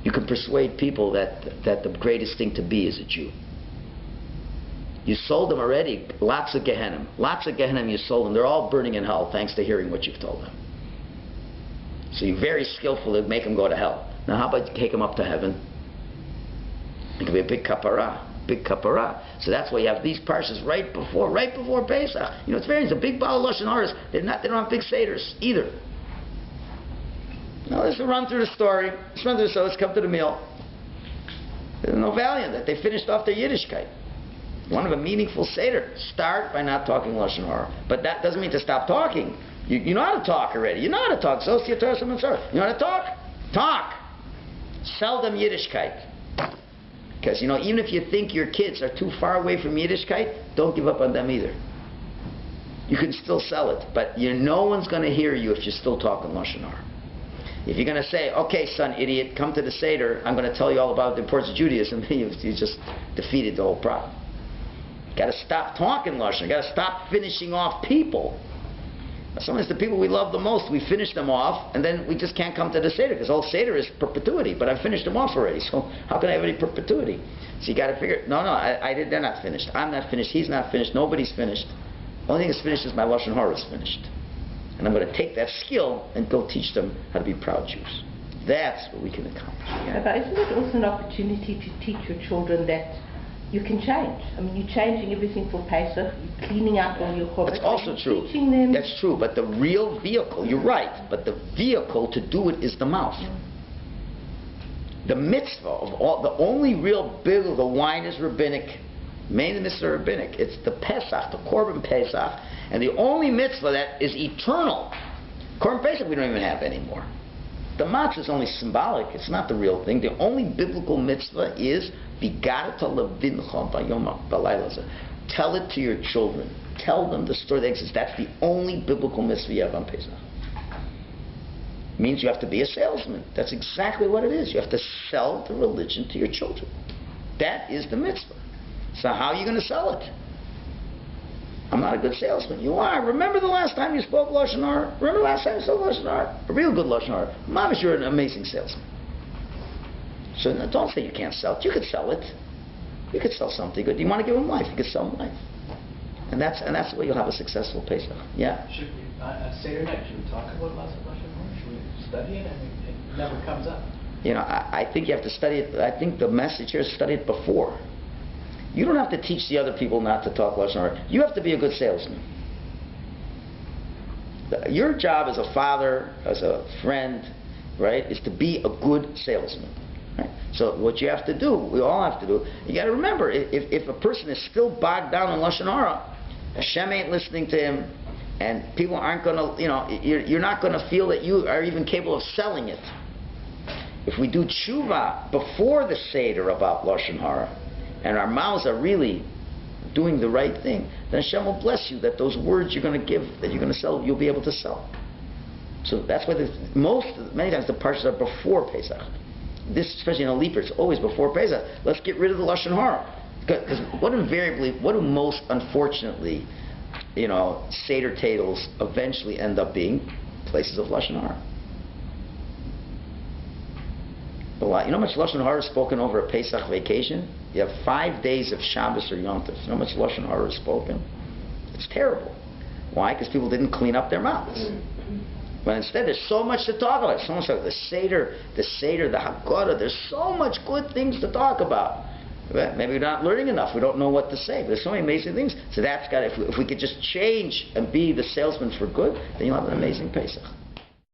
You can persuade people that the greatest thing to be is a Jew. You sold them already lots of Gehenna. Lots of Gehenna you sold them. They're all burning in hell thanks to hearing what you've told them. So you're very skillful to make them go to hell. Now how about you take them up to heaven? It could be a big kapara. Big kapara. So that's why you have these parshas right before Pesach. You know, it's very, it's a big bottle of Lashon Haras. They don't have big seders either. Now let's run through the story. Let's run through the story. Let's come to the meal. There's no value in that. They finished off their Yiddishkeit. One of a meaningful seder. Start by not talking Lashon Hara. But that doesn't mean to stop talking. You know how to talk already. You know how to talk. So you know how to talk? Talk. Sell them Yiddishkeit. Because, you know, even if you think your kids are too far away from Yiddishkeit, don't give up on them either. You can still sell it. But no one's going to hear you if you're still talking Lashon Hara. If you're going to say, okay, son, idiot, come to the Seder, I'm going to tell you all about the importance of Judaism, you just defeated the whole problem. You've got to stop talking Lashon. You've got to stop finishing off people. Sometimes the people we love the most, we finish them off, and then we just can't come to the Seder, because all Seder is perpetuity, but I've finished them off already, so how can I have any perpetuity? So you got to figure, they're not finished. I'm not finished, he's not finished, nobody's finished. The only thing that's finished is my Lashon Hara is finished. And I'm going to take that skill and go teach them how to be proud Jews. That's what we can accomplish. Yeah. But isn't it also an opportunity to teach your children that you can change? I mean, you're changing everything for Pesach, you're cleaning up all your chorbet. That's also true. Teaching them. That's true, but the real vehicle, you're right, but the vehicle to do it is the mouth. The mitzvah of all, the only real big of the wine is rabbinic. Mainly the mitzvah rabbinic. It's the Pesach, the Korban Pesach, and the only mitzvah that is eternal. Korban Pesach we don't even have anymore. The matzah is only symbolic. It's not the real thing. The only biblical mitzvah is Vigarta levincha vayom v'layla. Tell it to your children. Tell them the story that exists. That's the only biblical mitzvah you have on Pesach. It means you have to be a salesman. That's exactly what it is. You have to sell the religion to your children. That is the mitzvah. So how are you going to sell it? I'm not a good salesman. You are. Remember the last time you spoke Lashon Hara? Remember the last time you spoke Lashon Hara? A real good Lashon Hara. Mamish, you're an amazing salesman. So don't say you can't sell it. You could sell it. You could sell something good. You want to give them life. You could sell them life. And that's the way you'll have a successful Pesach. Yeah? Should we, Seder night, should we talk about lots of Lashon Hara? Should we study it? I mean, it never comes up. You know, I think you have to study it. I think the message here is study it before. You don't have to teach the other people not to talk Lashon Hara. You have to be a good salesman. Your job as a father, as a friend, right, is to be a good salesman. Right? So what you have to do, we all have to do, you got to remember, if a person is still bogged down in Lashon Hara, Hashem ain't listening to him, and people aren't going to, you're not going to feel that you are even capable of selling it. If we do tshuva before the Seder about Lashon Hara, and our mouths are really doing the right thing, then Hashem will bless you that those words you're going to give, that you're going to sell, you'll be able to sell. So that's why many times the parshas are before Pesach. This, especially in a leaper, it's always before Pesach. Let's get rid of the Lashon Hara. Because what do most unfortunately, Seder tables eventually end up being? Places of Lashon Hara. You know how much Lashon Hara is spoken over a Pesach vacation? You have 5 days of Shabbos or Yom Tov. You know how much Lashon Hara is spoken? It's terrible. Why? Because people didn't clean up their mouths. But instead, there's so much to talk about. Someone said the Seder, the Haggadah. There's so much good things to talk about. Maybe we're not learning enough. We don't know what to say. But there's so many amazing things. So that's got. If we could just change and be the salesman for good, then you'll have an amazing Pesach.